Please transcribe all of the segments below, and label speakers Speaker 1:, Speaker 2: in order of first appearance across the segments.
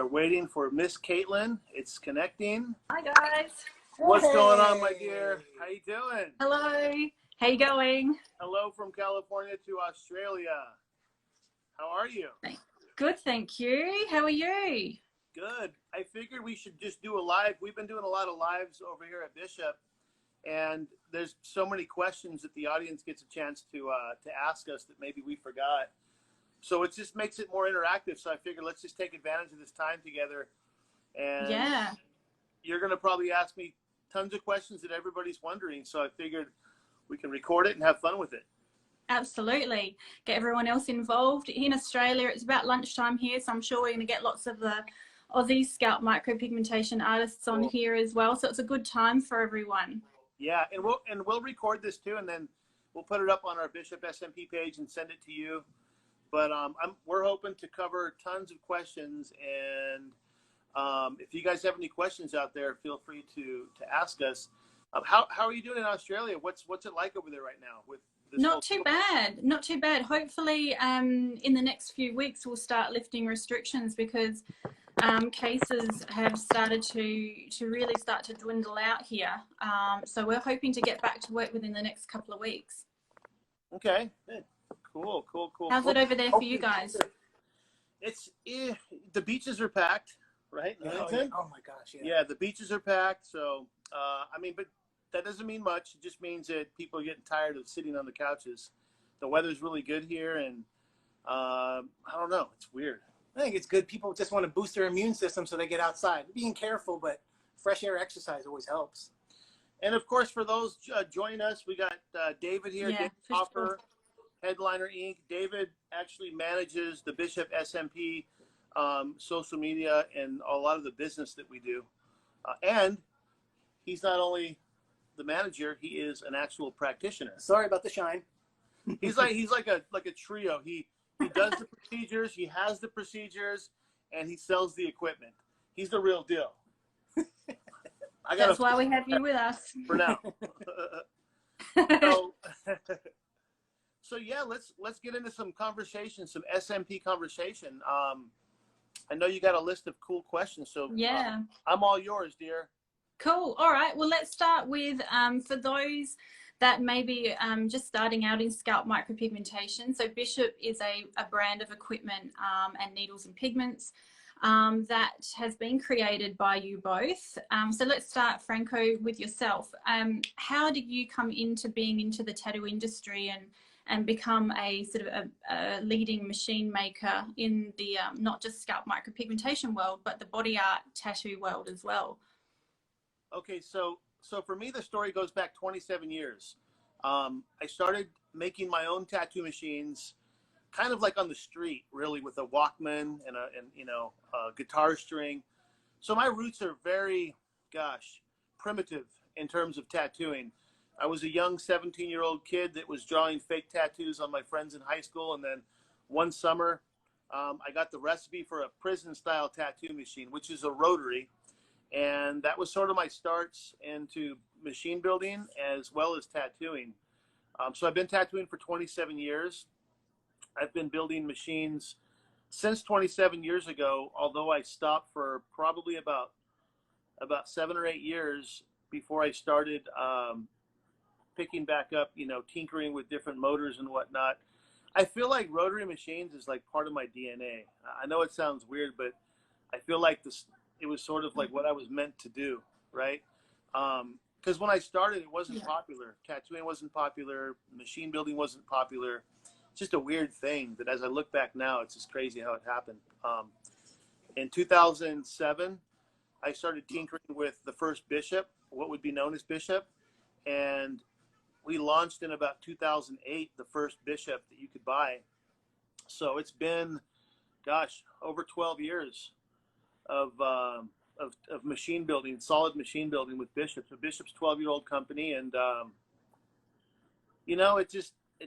Speaker 1: are waiting for Miss Caitlin. It's connecting.
Speaker 2: Hi guys.
Speaker 1: What's going on, my dear? How you doing?
Speaker 2: Hello. How you going?
Speaker 1: Hello from California to Australia. How are you?
Speaker 2: Good, thank you. How are you?
Speaker 1: Good. I figured we should just do a live. We've been doing a lot of lives over here at Bishop, and there's so many questions that the audience gets a chance to ask us that maybe we forgot. So it just makes it more interactive. So I figured let's just take advantage of this time together. And
Speaker 2: yeah,
Speaker 1: you're going to probably ask me tons of questions that everybody's wondering. So I figured we can record it and have fun with it.
Speaker 2: absolutely. Get everyone else involved. In Australia, it's about lunchtime here, so I'm sure we're going to get lots of the Aussie Scalp MicroPigmentation artists on here as well. So it's a good time for everyone.
Speaker 1: Yeah, and we'll record this too, and then we'll put it up on our Bishop SMP page and send it to you. But we're hoping to cover tons of questions, and if you guys have any questions out there, feel free to ask us. How are you doing in Australia? What's it like over there right now? With this
Speaker 2: Not too bad. Not too bad. Hopefully, in the next few weeks, we'll start lifting restrictions because cases have started to really start to dwindle out here. So we're hoping to get back to work within the next couple of weeks.
Speaker 1: Okay, good. Cool.
Speaker 2: How's it over there for you guys?
Speaker 1: It's the beaches are packed, right?
Speaker 3: Oh my gosh, yeah.
Speaker 1: Yeah, the beaches are packed. So I mean, but that doesn't mean much. It just means that people are getting tired of sitting on the couches. The weather's really good here, and I don't know. It's weird.
Speaker 3: I think it's good. People just want to boost their immune system, so they get outside. Being careful, but fresh air exercise always helps.
Speaker 1: And of course, for those joining us, we got David here, David Hoffer, Headliner Inc. David actually manages the Bishop SMP social media and a lot of the business that we do. And he's not only the manager, he is an actual practitioner.
Speaker 3: Sorry about the shine.
Speaker 1: He's like a trio. He does the procedures, he has the procedures, and he sells the equipment. He's the real deal.
Speaker 2: That's why we have you with us.
Speaker 1: For now. So yeah, let's get into some conversation, some SMP conversation. I know you got a list of cool questions, so
Speaker 2: yeah,
Speaker 1: I'm all yours, dear.
Speaker 2: Cool. All right. Well, let's start with for those that may be just starting out in scalp micropigmentation. So Bishop is a brand of equipment and needles and pigments that has been created by you both. So let's start, Franco, with yourself. How did you come into being into the tattoo industry and become a sort of a leading machine maker in the not just scalp micropigmentation world, but the body art tattoo world as well?
Speaker 1: Okay, so for me, the story goes back 27 years. I started making my own tattoo machines, kind of like on the street, really, with a Walkman and a guitar string. So my roots are very, primitive in terms of tattooing. I was a young 17-year-old kid that was drawing fake tattoos on my friends in high school, and then one summer, I got the recipe for a prison-style tattoo machine, which is a rotary. And that was sort of my starts into machine building as well as tattooing. So I've been tattooing for 27 years. I've been building machines since 27 years ago, although I stopped for probably about 7 or 8 years before I started picking back up, tinkering with different motors and whatnot. I feel like rotary machines is like part of my DNA. I know it sounds weird, but I feel like it was sort of like what I was meant to do, right? Because when I started, it wasn't popular. Tattooing wasn't popular. Machine building wasn't popular. It's just a weird thing that as I look back now, it's just crazy how it happened. In 2007, I started tinkering with the first Bishop, what would be known as Bishop. And we launched in about 2008, the first Bishop that you could buy. So it's been, over 12 years of machine building, solid machine building with Bishop. So Bishop's 12-year-old company, and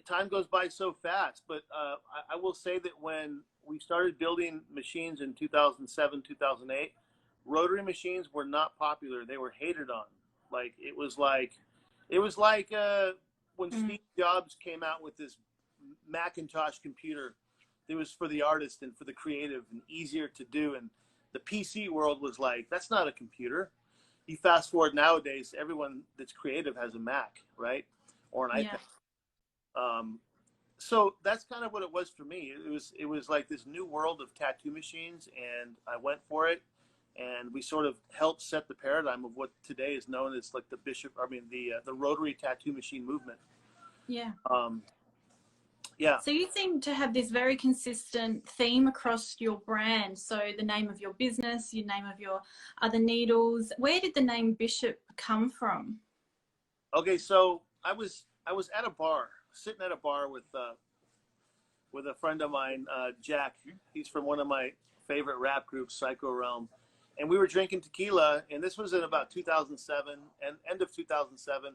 Speaker 1: time goes by so fast. But I will say that when we started building machines in 2007, 2008, rotary machines were not popular. They were hated on. It was like when Steve Jobs came out with this Macintosh computer. It was for the artist and for the creative and easier to do, and the PC world was like, that's not a computer. You fast forward nowadays, everyone that's creative has a Mac, right? Or an iPad. So that's kind of what it was for me. It was like this new world of tattoo machines, and I went for it. And we sort of helped set the paradigm of what today is known as like the rotary tattoo machine movement.
Speaker 2: Yeah.
Speaker 1: Yeah.
Speaker 2: So you seem to have this very consistent theme across your brand. So the name of your business, your name of your other needles. Where did the name Bishop come from?
Speaker 1: Okay, so I was at a bar, sitting at a bar with a friend of mine, Jack. He's from one of my favorite rap groups, Psycho Realm. And we were drinking tequila, and this was in about 2007, and end of 2007.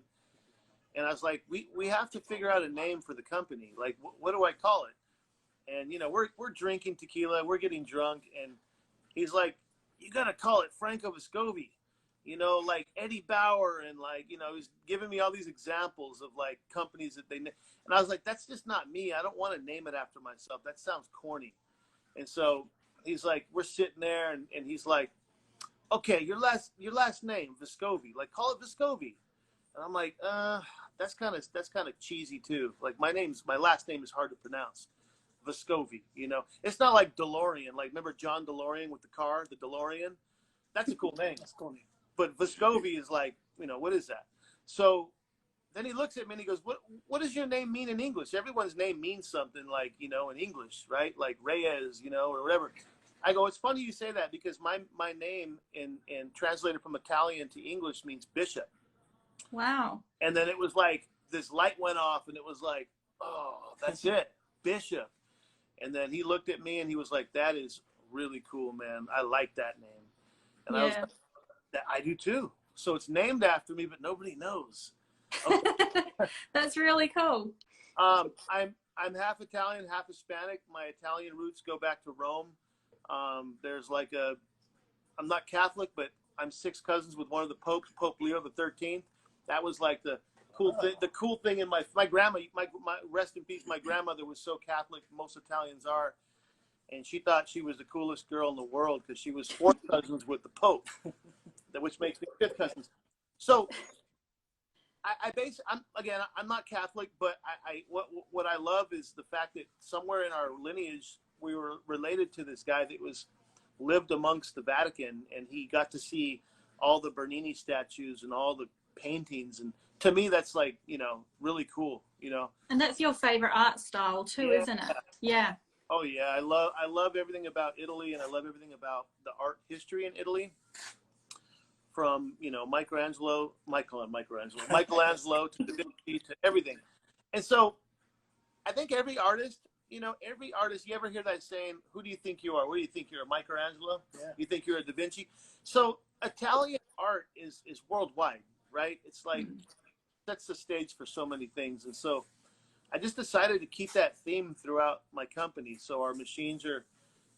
Speaker 1: And I was like, we have to figure out a name for the company. Like, what do I call it? And, you know, we're drinking tequila, we're getting drunk, and he's like, you got to call it Franco Vescovi, you know, like Eddie Bauer, and like, you know, he's giving me all these examples of like companies that and I was like, that's just not me. I don't want to name it after myself. That sounds corny. And so he's like, we're sitting there, and he's like, okay, your last name, Vescovi, like call it Vescovi. And I'm like, that's kind of cheesy too. Like my last name is hard to pronounce. Vescovi, you know. It's not like DeLorean. Like remember John DeLorean with the car, the DeLorean? That's a cool name. That's a cool name. But Vescovi is like, you know, what is that? So then he looks at me and he goes, what does your name mean in English? Everyone's name means something, like, you know, in English, right? Like Reyes, you know, or whatever. I go, it's funny you say that, because my name in translated from Italian to English means bishop.
Speaker 2: Wow.
Speaker 1: And then it was like this light went off, and it was like, oh, that's it, Bishop. And then he looked at me and he was like, that is really cool, man. I like that name. And I was like, I do too. So it's named after me, but nobody knows. Okay.
Speaker 2: That's really cool.
Speaker 1: I'm half Italian, half Hispanic. My Italian roots go back to Rome. There's like I'm not Catholic, but I'm 6 cousins with one of the popes, Pope Leo the 13th. That was like the cool thing in my grandma, my rest in peace. My grandmother was so Catholic, most Italians are, and she thought she was the coolest girl in the world because she was 4th cousins with the Pope, which makes me 5th cousins. So I'm not Catholic, but what I love is the fact that somewhere in our lineage we were related to this guy that lived amongst the Vatican, and he got to see all the Bernini statues and all the paintings, and to me that's like, you know, really cool, you know.
Speaker 2: And that's your favorite art style too, isn't it? Yeah.
Speaker 1: Oh yeah, I love everything about Italy, and I love everything about the art history in Italy, from, you know, Michelangelo to Da Vinci to everything. And so I think every artist, you ever hear that saying, who do you think you are? What do you think you're, a Michelangelo? Yeah. You think you're a Da Vinci? So Italian art is worldwide, right? It's like, that's the stage for so many things. And so I just decided to keep that theme throughout my company. So our machines are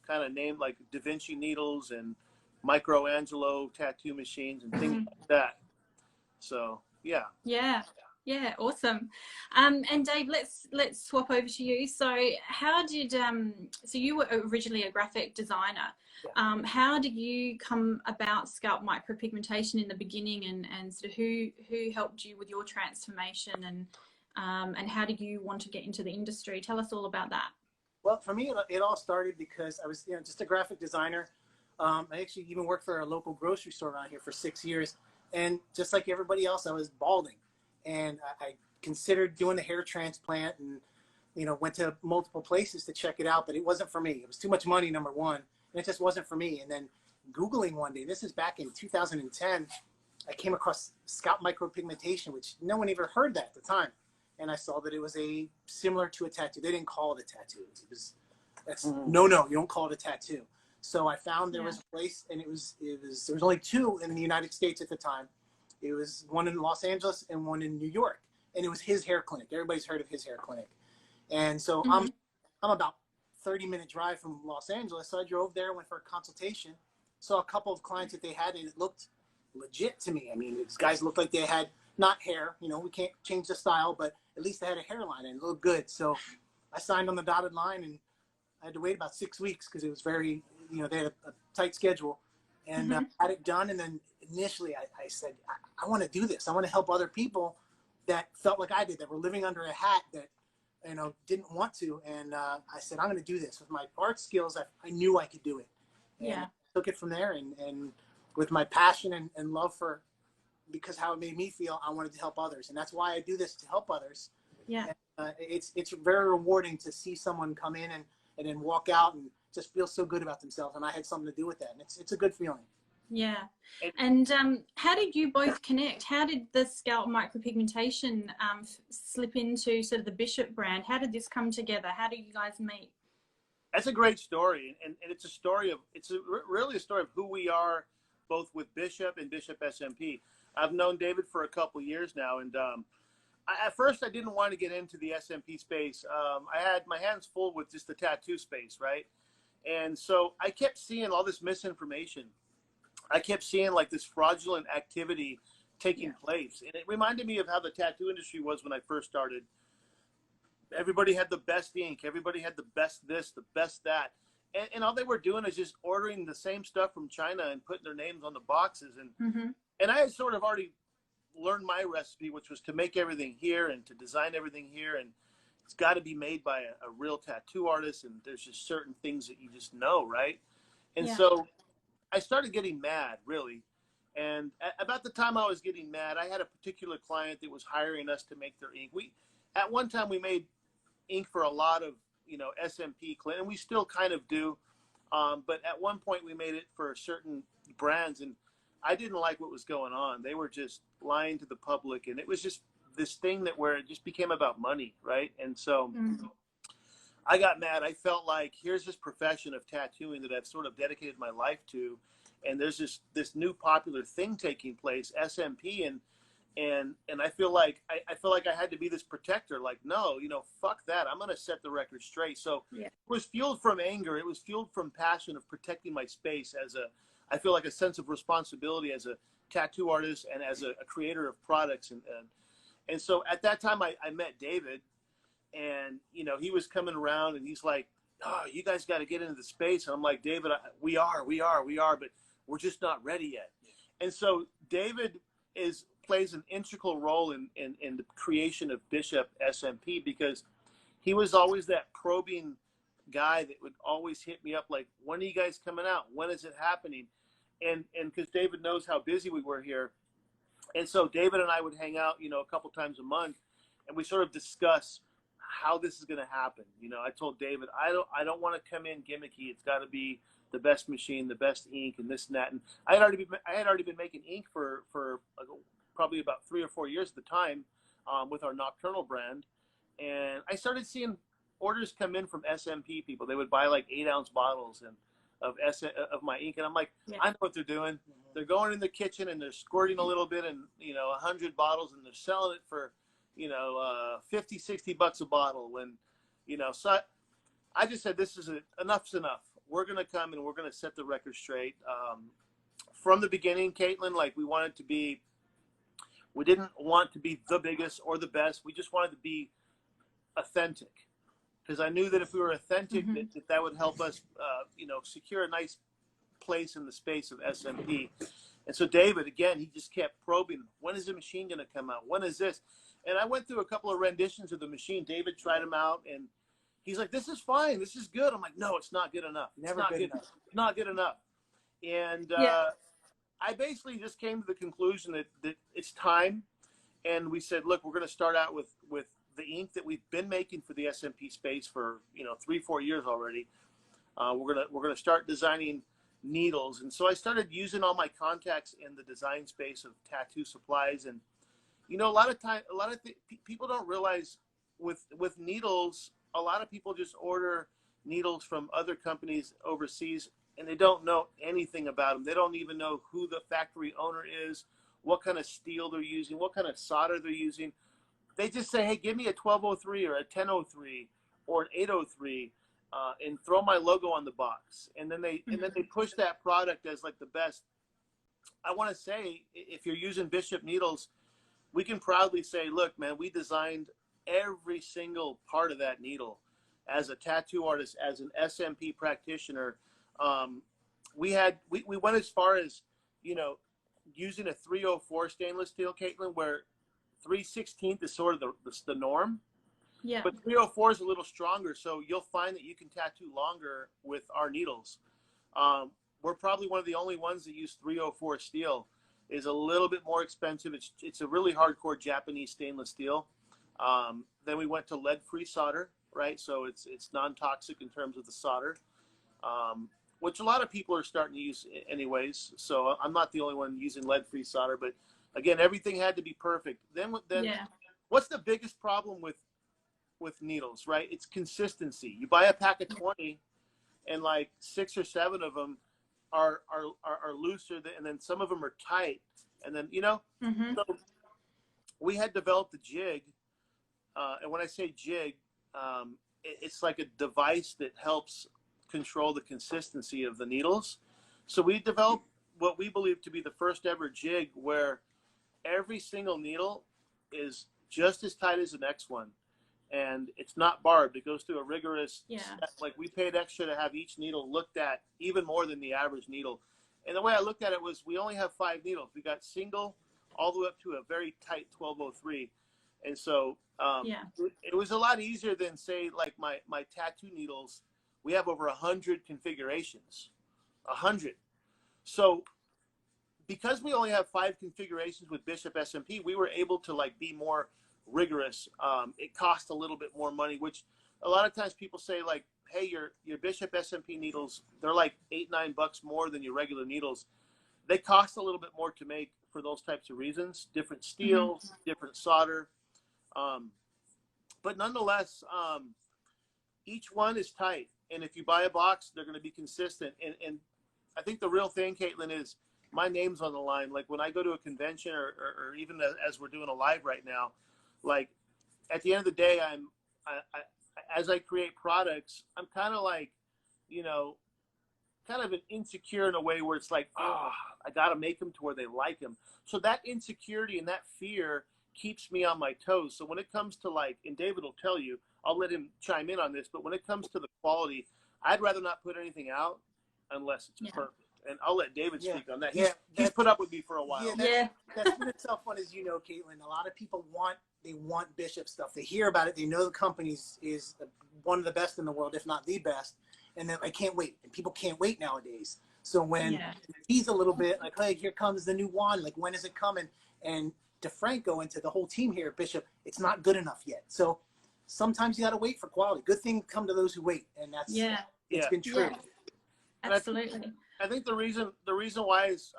Speaker 1: kind of named like Da Vinci needles and Michelangelo tattoo machines and things like that. So yeah.
Speaker 2: Yeah, awesome. And Dave, let's swap over to you. So how did so you were originally a graphic designer. How did you come about Scalp Micropigmentation in the beginning, and sort of who helped you with your transformation, and how did you want to get into the industry? Tell us all about that.
Speaker 3: Well, for me, it all started because I was, just a graphic designer. I actually even worked for a local grocery store around here for 6 years, and just like everybody else, I was balding. And I considered doing the hair transplant, and, went to multiple places to check it out, but it wasn't for me. It was too much money, number one, and it just wasn't for me. And then Googling one day, this is back in 2010, I came across Scalp Micropigmentation, which no one ever heard that at the time. And I saw that it was similar to a tattoo. They didn't call it a tattoo. No, you don't call it a tattoo. So I found there was a place, and there was only 2 in the United States at the time. It was one in Los Angeles and one in New York, and it was his hair clinic. Everybody's heard of his hair clinic. And so I'm about 30-minute drive from Los Angeles. So I drove there, went for a consultation, saw a couple of clients that they had, and it looked legit to me. I mean, these guys looked like they had not hair, we can't change the style, but at least they had a hairline and it looked good. So I signed on the dotted line, and I had to wait about 6 weeks because it was very, you know, they had a tight schedule, and had it done. And then initially I said, I want to do this. I want to help other people that felt like I did, that were living under a hat, that, you know, didn't want to. And I said, I'm going to do this with my art skills. I knew I could do it. And I took it from there. And with my passion and love for, because how it made me feel, I wanted to help others. And that's why I do this, to help others.
Speaker 2: Yeah.
Speaker 3: And, it's very rewarding to see someone come in and then walk out and just feel so good about themselves. And I had something to do with that. And it's a good feeling.
Speaker 2: Yeah. And how did you both connect? How did the Scalp MicroPigmentation slip into sort of the Bishop brand? How did this come together? How did you guys meet?
Speaker 1: That's a great story. And it's a story of, really a story of who we are, both with Bishop and Bishop SMP. I've known David for a couple years now. And at first I didn't want to get into the SMP space. I had my hands full with just the tattoo space, right? And so I kept seeing all this misinformation. I kept seeing like this fraudulent activity taking place. And it reminded me of how the tattoo industry was when I first started. Everybody had the best ink. Everybody had the best this, the best that. And all they were doing is just ordering the same stuff from China and putting their names on the boxes. And I had sort of already learned my recipe, which was to make everything here and to design everything here. And it's got to be made by a real tattoo artist. And there's just certain things that you just know, right? And so I started getting mad, really. And about the time I was getting mad, I had a particular client that was hiring us to make their ink. At one time, we made ink for a lot of, you know, SMP, and we still kind of do. But at one point, we made it for certain brands, and I didn't like what was going on. They were just lying to the public, and it was just this thing where it just became about money, right? And so I got mad. I felt like here's this profession of tattooing that I've sort of dedicated my life to, and there's this new popular thing taking place, SMP, and I feel like I had to be this protector. Like, no, you know, fuck that. I'm gonna set the record straight. So it was fueled from anger. It was fueled from passion of protecting my space I feel like a sense of responsibility as a tattoo artist and as a creator of products. And so at that time I met David. And, you know, he was coming around and he's like, oh, you guys got to get into the space. And I'm like, David, we are, but we're just not ready yet. And so David plays an integral role in the creation of Bishop SMP, because he was always that probing guy that would always hit me up like, when are you guys coming out? When is it happening? And because David knows how busy we were here. And so David and I would hang out, you know, a couple times a month, and we sort of discuss how this is going to happen. You know, I told David, I don't want to come in gimmicky. It's got to be the best machine, the best ink, and this and that. And I had already been making ink for probably about 3 or 4 years at the time, with our Nocturnal brand. And I started seeing orders come in from SMP people. They would buy like 8-ounce bottles of my ink, and I'm like, I know what they're doing. They're going in the kitchen and they're squirting a little bit, and, you know, 100 bottles, and they're selling it for, you know, $50-$60 a bottle. When, you know, so I just said, this is enough's enough. We're going to come and we're going to set the record straight. From the beginning, Caitlin, like, we didn't want to be the biggest or the best. We just wanted to be authentic, because I knew that if we were authentic, that would help us, you know, secure a nice place in the space of SMP. And so David, again, he just kept probing, when is the machine going to come out? When is this? And I went through a couple of renditions of the machine. David tried them out, and he's like, this is fine. This is good. I'm like, no, it's not good enough. It's not good enough. And I basically just came to the conclusion that it's time. And we said, look, we're going to start out with the ink that we've been making for the SMP space for, you know, 3-4 years already. We're gonna start designing needles. And so I started using all my contacts in the design space of tattoo supplies. And, you know, people don't realize with needles, a lot of people just order needles from other companies overseas, and they don't know anything about them. They don't even know who the factory owner is, what kind of steel they're using, what kind of solder they're using. They just say, hey, give me a 1203 or a 1003 or an 803, and throw my logo on the box. And then they push that product as like the best. I want to say, if you're using Bishop needles, we can proudly say, look, man, we designed every single part of that needle as a tattoo artist, as an SMP practitioner. We went as far as, you know, using a 304 stainless steel, Caitlin, where 3/16 is sort of the norm.
Speaker 2: Yeah.
Speaker 1: But 304 is a little stronger, so you'll find that you can tattoo longer with our needles. We're probably one of the only ones that use 304 steel. Is a little bit more expensive. It's a really hardcore Japanese stainless steel. Then we went to lead-free solder, right? So it's non-toxic in terms of the solder, which a lot of people are starting to use anyways. So I'm not the only one using lead-free solder, but again, everything had to be perfect. Then
Speaker 2: Yeah.
Speaker 1: What's the biggest problem with needles, right? It's consistency. You buy a pack of 20 and like 6 or 7 of them are looser and then some of them are tight. And then, you know, so we had developed a jig. And when I say jig, it's like a device that helps control the consistency of the needles. So we developed what we believe to be the first ever jig where every single needle is just as tight as the next one. And it's not barbed. It goes through a rigorous step. Like we paid extra to have each needle looked at even more than the average needle. And the way I looked at it was we only have 5 needles. We got single all the way up to a very tight 1203. And so it was a lot easier than say like my tattoo needles. We have over 100 configurations, 100. So because we only have 5 configurations with Bishop SMP, we were able to like be more rigorous. It cost a little bit more money, which a lot of times people say like, hey, your Bishop SMP needles, they're like $8-9 more than your regular needles. They cost a little bit more to make for those types of reasons, different steels, different solder. But nonetheless, each one is tight. And if you buy a box, they're going to be consistent. And I think the real thing, Caitlin, is my name's on the line. Like when I go to a convention or even as we're doing a live right now, like at the end of the day, as I create products, I'm kind of like, you know, kind of an insecure in a way where it's like, oh, I got to make them to where they like them. So that insecurity and that fear keeps me on my toes. So when it comes to like, and David will tell you, I'll let him chime in on this, but when it comes to the quality, I'd rather not put anything out unless it's perfect. And I'll let David speak on that. He's put up with me for a while.
Speaker 3: That's been itself fun, as you know, Caitlin. A lot of people want Bishop stuff. They hear about it. They know the company is one of the best in the world, if not the best. And then I can't wait. And people can't wait nowadays. So when he's a little bit like, hey, here comes the new one. Like, when is it coming? And to Franco and to the whole team here at Bishop, it's not good enough yet. So sometimes you got to wait for quality. Good things come to those who wait. And that's it's been true.
Speaker 2: Absolutely.
Speaker 1: I think the reason why is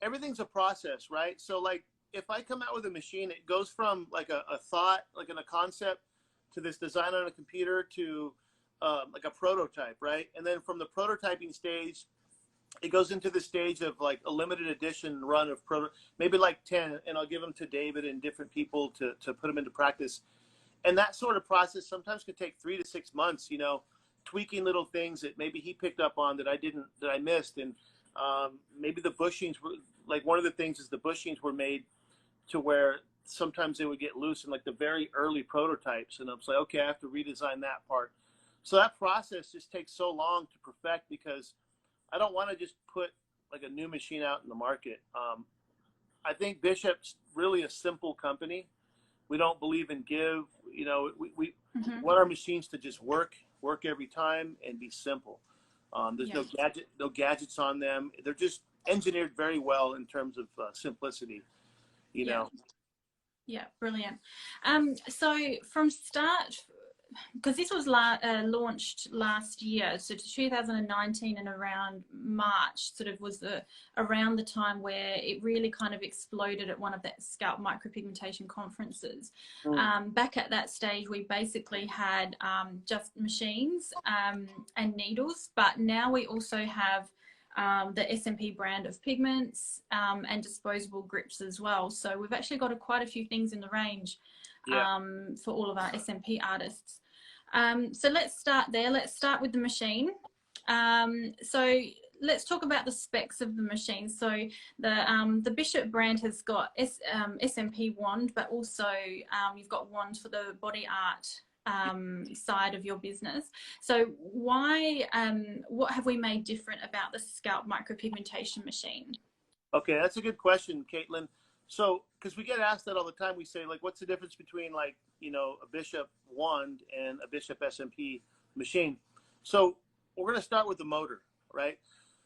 Speaker 1: everything's a process, right? So like if I come out with a machine, it goes from like a thought, like in a concept, to this design on a computer to like a prototype, right? And then from the prototyping stage, it goes into the stage of like a limited edition run of maybe like 10, and I'll give them to David and different people to put them into practice. And that sort of process sometimes can take 3 to 6 months, you know, tweaking little things that maybe he picked up on that I missed. And maybe the bushings were like, one of the things is the bushings were made to where sometimes they would get loose in like the very early prototypes. And I was like, okay, I have to redesign that part. So that process just takes so long to perfect because I don't want to just put like a new machine out in the market. I think Bishop's really a simple company. We don't believe in give, you know, we want our machines to just work every time and be simple. There's no gadgets on them. They're just engineered very well in terms of simplicity, you know.
Speaker 2: Yeah, brilliant. So from start, because this was launched last year, so 2019, and around March sort of was around the time where it really kind of exploded at one of the Scalp MicroPigmentation conferences. Back at that stage, we basically had just machines and needles, but now we also have the SMP brand of pigments and disposable grips as well. So we've actually got quite a few things in the range for all of our SMP artists. So let's start there. Let's start with the machine. So let's talk about the specs of the machine. So the Bishop brand has got SMP wand, but also you've got wands for the body art side of your business. So why, what have we made different about the scalp micropigmentation machine?
Speaker 1: Okay, that's a good question, Caitlin. So, because we get asked that all the time, we say, like, what's the difference between, like, you know, a Bishop wand and a Bishop SMP machine? So we're going to start with the motor, right?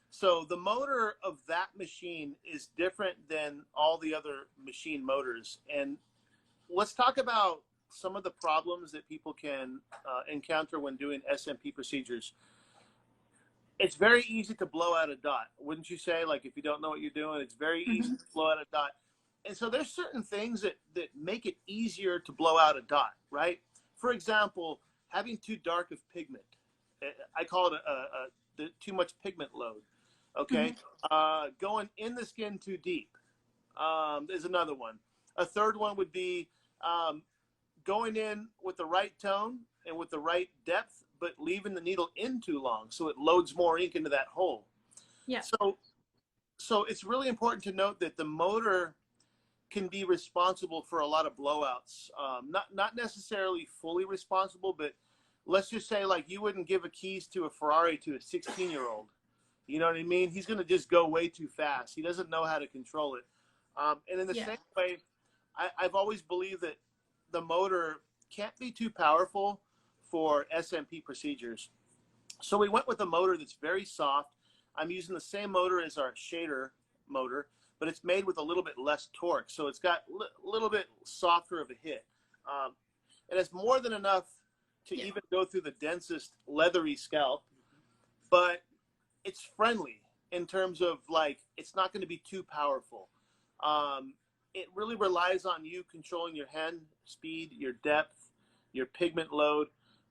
Speaker 1: So the motor of that machine is different than all the other machine motors. And let's talk about some of the problems that people can encounter when doing SMP procedures. It's very easy to blow out a dot, wouldn't you say? Like, if you don't know what you're doing, it's very easy to blow out a dot. And so there's certain things that make it easier to blow out a dot, right? For example, having too dark of pigment. I call it the too much pigment load, okay? Going in the skin too deep is another one. A third one would be going in with the right tone and with the right depth, but leaving the needle in too long, so it loads more ink into that hole.
Speaker 2: Yeah.
Speaker 1: So it's really important to note that the motor can be responsible for a lot of blowouts. Not necessarily fully responsible, but let's just say, like, you wouldn't give a keys to a Ferrari to a 16-year-old. You know what I mean? He's going to just go way too fast. He doesn't know how to control it. And in the same way, I've always believed that the motor can't be too powerful for SMP procedures. So we went with a motor that's very soft. I'm using the same motor as our shader motor, but it's made with a little bit less torque. So it's got a little bit softer of a hit. It has more than enough to even go through the densest leathery scalp, but it's friendly in terms of, like, it's not going to be too powerful. It really relies on you controlling your hand speed, your depth, your pigment load.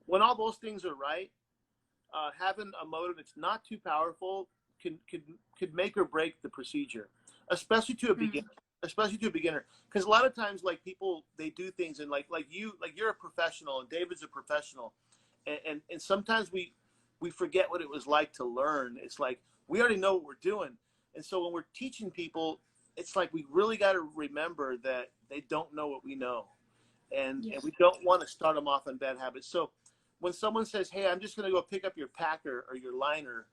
Speaker 1: When all those things are right, having a motor that's not too powerful could make or break the procedure, especially to a beginner. Especially to a beginner, because a lot of times, like, people, they do things, and like you're a professional, and David's a professional, and sometimes we forget what it was like to learn. It's like we already know what we're doing, and so when we're teaching people, it's like we really got to remember that they don't know what we know, and we don't want to start them off on bad habits. So when someone says, "Hey, I'm just going to go pick up your packer or your liner,"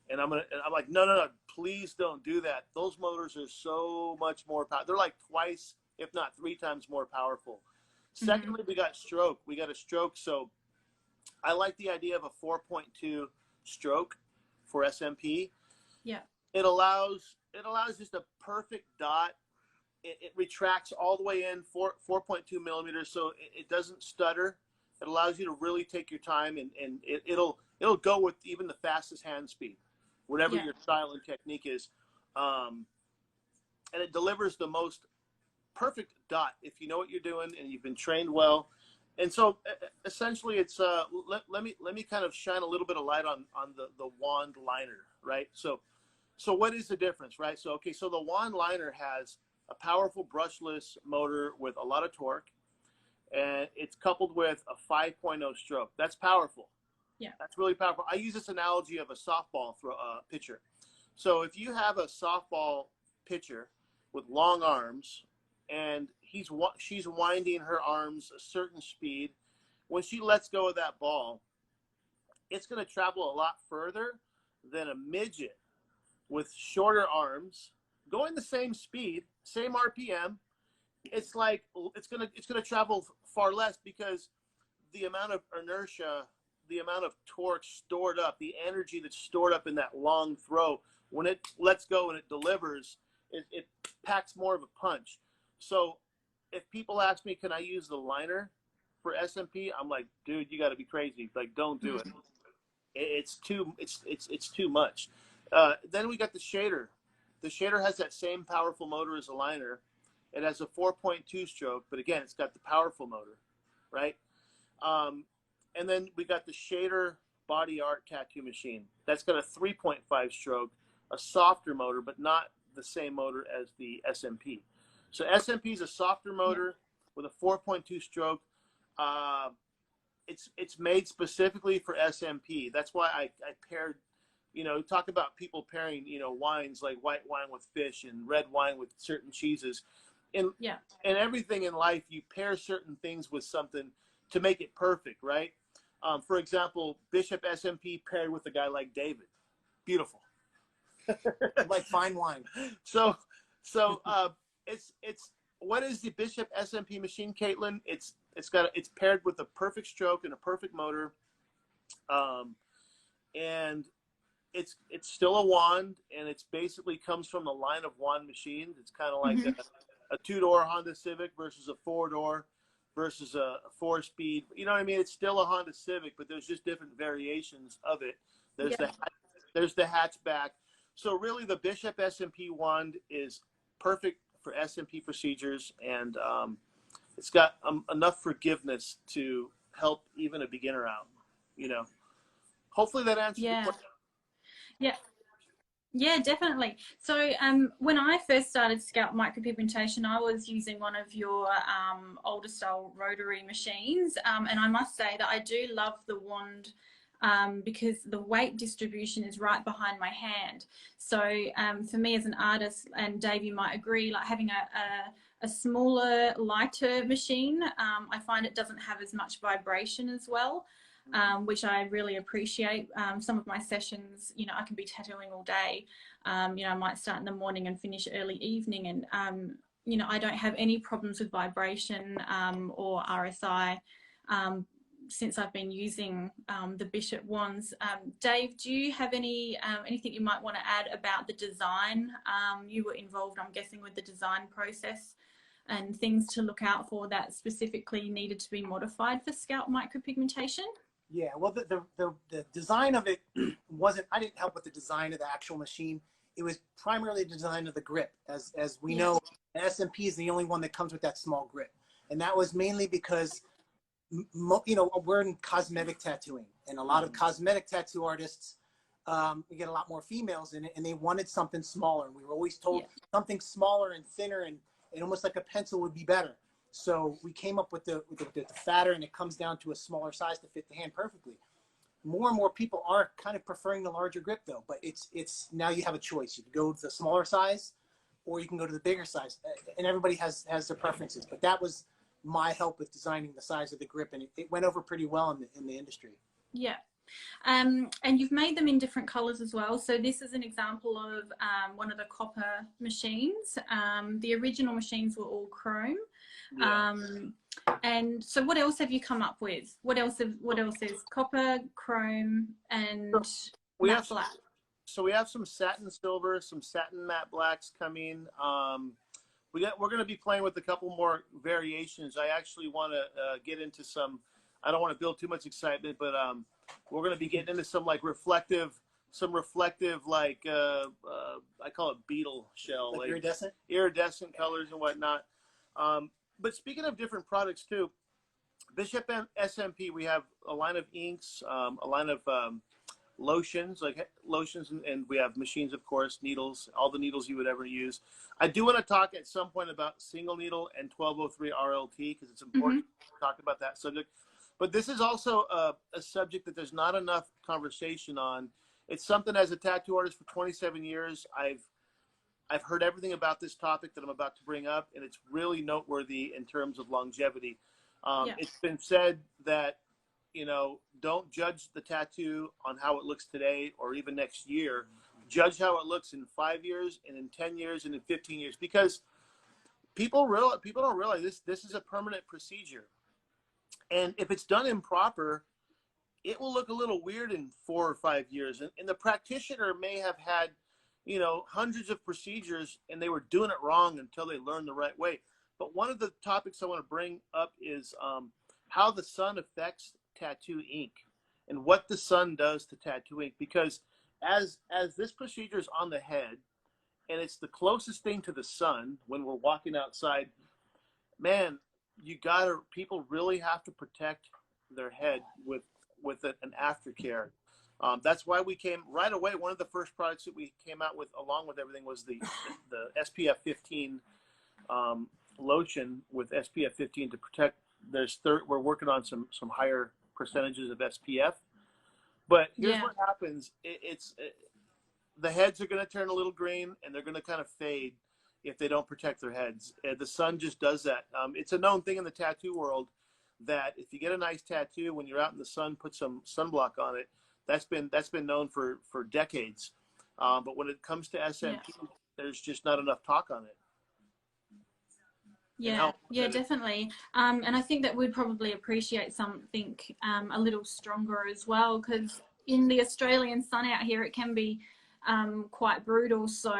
Speaker 1: and I'm like, no, please don't do that. Those motors are so much more powerful. They're like twice, if not 3 times more powerful. Secondly, we got stroke. We got a stroke. So I like the idea of a 4.2 stroke for SMP.
Speaker 2: Yeah.
Speaker 1: It allows just a perfect dot. It retracts all the way in 4.2 millimeters, so it doesn't stutter. It allows you to really take your time, and it'll go with even the fastest hand speed, whatever your style and technique is. And it delivers the most perfect dot if you know what you're doing and you've been trained well. And so essentially it's let me kind of shine a little bit of light on the wand liner, right? So what is the difference, right? So so the wand liner has a powerful brushless motor with a lot of torque, and it's coupled with a 5.0 stroke. That's powerful.
Speaker 2: Yeah,
Speaker 1: that's really powerful. I use this analogy of a softball pitcher. So if you have a softball pitcher with long arms, and she's winding her arms a certain speed, when she lets go of that ball, it's going to travel a lot further than a midget with shorter arms going the same speed, same RPM. It's like it's going to travel far less, because the amount of inertia, the amount of torque stored up, the energy that's stored up in that long throw, when it lets go and it delivers, it packs more of a punch. So if people ask me, can I use the liner for SMP? I'm like, dude, you got to be crazy. Like, don't do it. It's too much. Then we got the shader. The shader has that same powerful motor as a liner. It has a 4.2 stroke, but again, it's got the powerful motor, right? And then we got the shader body art tattoo machine. That's got a 3.5 stroke, a softer motor, but not the same motor as the SMP. So SMP is a softer motor with a 4.2 stroke. It's made specifically for SMP. That's why I paired, talk about people pairing, wines like white wine with fish and red wine with certain cheeses. And everything in life, you pair certain things with something to make it perfect, right? For example, Bishop SMP paired with a guy like David. Beautiful.
Speaker 3: Like fine wine.
Speaker 1: So it's what is the Bishop SMP machine, Caitlin? It's paired with a perfect stroke and a perfect motor, and it's still a wand, and it's basically comes from the line of wand machines. It's kind of like a 2-door Honda Civic versus a 4-door versus a 4-speed. You know what I mean? It's still a Honda Civic, but there's just different variations of it. There's the hatchback. So really, the Bishop SMP wand is perfect for SMP procedures, and it's got enough forgiveness to help even a beginner out. You know, hopefully that answers your question.
Speaker 2: Yeah, definitely. So when I first started scalp micropigmentation, I was using one of your older style rotary machines, and I must say that I do love the wand because the weight distribution is right behind my hand. So for me as an artist, and Dave, you might agree, like having a smaller, lighter machine, I find it doesn't have as much vibration as well. Which I really appreciate. Some of my sessions, you know, I can be tattooing all day. You know, I might start in the morning and finish early evening, and you know, I don't have any problems with vibration or RSI since I've been using the Bishop wands. Dave, do you have anything you might want to add about the design? You were involved, I'm guessing, with the design process and things to look out for that specifically needed to be modified for scalp micropigmentation?
Speaker 3: Yeah, well, the design of it wasn't, I didn't help with the design of the actual machine. It was primarily the design of the grip. As we know, an SMP is the only one that comes with that small grip. And that was mainly because, you know, we're in cosmetic tattooing, and a lot of cosmetic tattoo artists, we get a lot more females in it, and they wanted something smaller. And we were always told something smaller and thinner and almost like a pencil would be better. So we came up with the fatter, and it comes down to a smaller size to fit the hand perfectly. More and more people are kind of preferring the larger grip though, but it's now you have a choice. You can go to the smaller size, or you can go to the bigger size, and everybody has their preferences. But that was my help with designing the size of the grip, and it went over pretty well in the industry.
Speaker 2: Yeah. And you've made them in different colors as well. So this is an example of one of the copper machines. The original machines were all chrome. Yeah. And so what else have you come up with? What else is copper, chrome, and matte black?
Speaker 1: So we have some satin silver, some satin matte blacks coming. We're going to be playing with a couple more variations. I actually want to get into some. I don't want to build too much excitement, but we're going to be getting into some like reflective like I call it beetle shell, like iridescent colors and whatnot. But speaking of different products too, Bishop SMP, we have a line of inks, a line of lotions, and we have machines, of course, needles, all the needles you would ever use. I do want to talk at some point about single needle and 1203 RLT because it's important to talk about that subject. But this is also a subject that there's not enough conversation on. It's something, as a tattoo artist for 27 years, I've heard everything about this topic that I'm about to bring up, and it's really noteworthy in terms of longevity. It's been said that, you know, don't judge the tattoo on how it looks today or even next year. Judge how it looks in 5 years and in 10 years and in 15 years, because people don't realize this is a permanent procedure. And if it's done improper, it will look a little weird in 4 or 5 years. And the practitioner may have had, you know, hundreds of procedures and they were doing it wrong until they learned the right way. But one of the topics I want to bring up is how the sun affects tattoo ink and what the sun does to tattoo ink. Because as this procedure is on the head and it's the closest thing to the sun when we're walking outside, man, people really have to protect their head with an aftercare. That's why we came right away. One of the first products that we came out with, along with everything, was the SPF 15 lotion with SPF 15 to protect. We're working on some higher percentages of SPF. But here's what happens: the heads are going to turn a little green, and they're going to kind of fade if they don't protect their heads. The sun just does that. It's a known thing in the tattoo world that if you get a nice tattoo when you're out in the sun, put some sunblock on it. That's been known for decades. But when it comes to SMP, there's just not enough talk on it.
Speaker 2: Yeah, yeah, definitely. And I think that we'd probably appreciate something a little stronger as well, because in the Australian sun out here, it can be quite brutal. So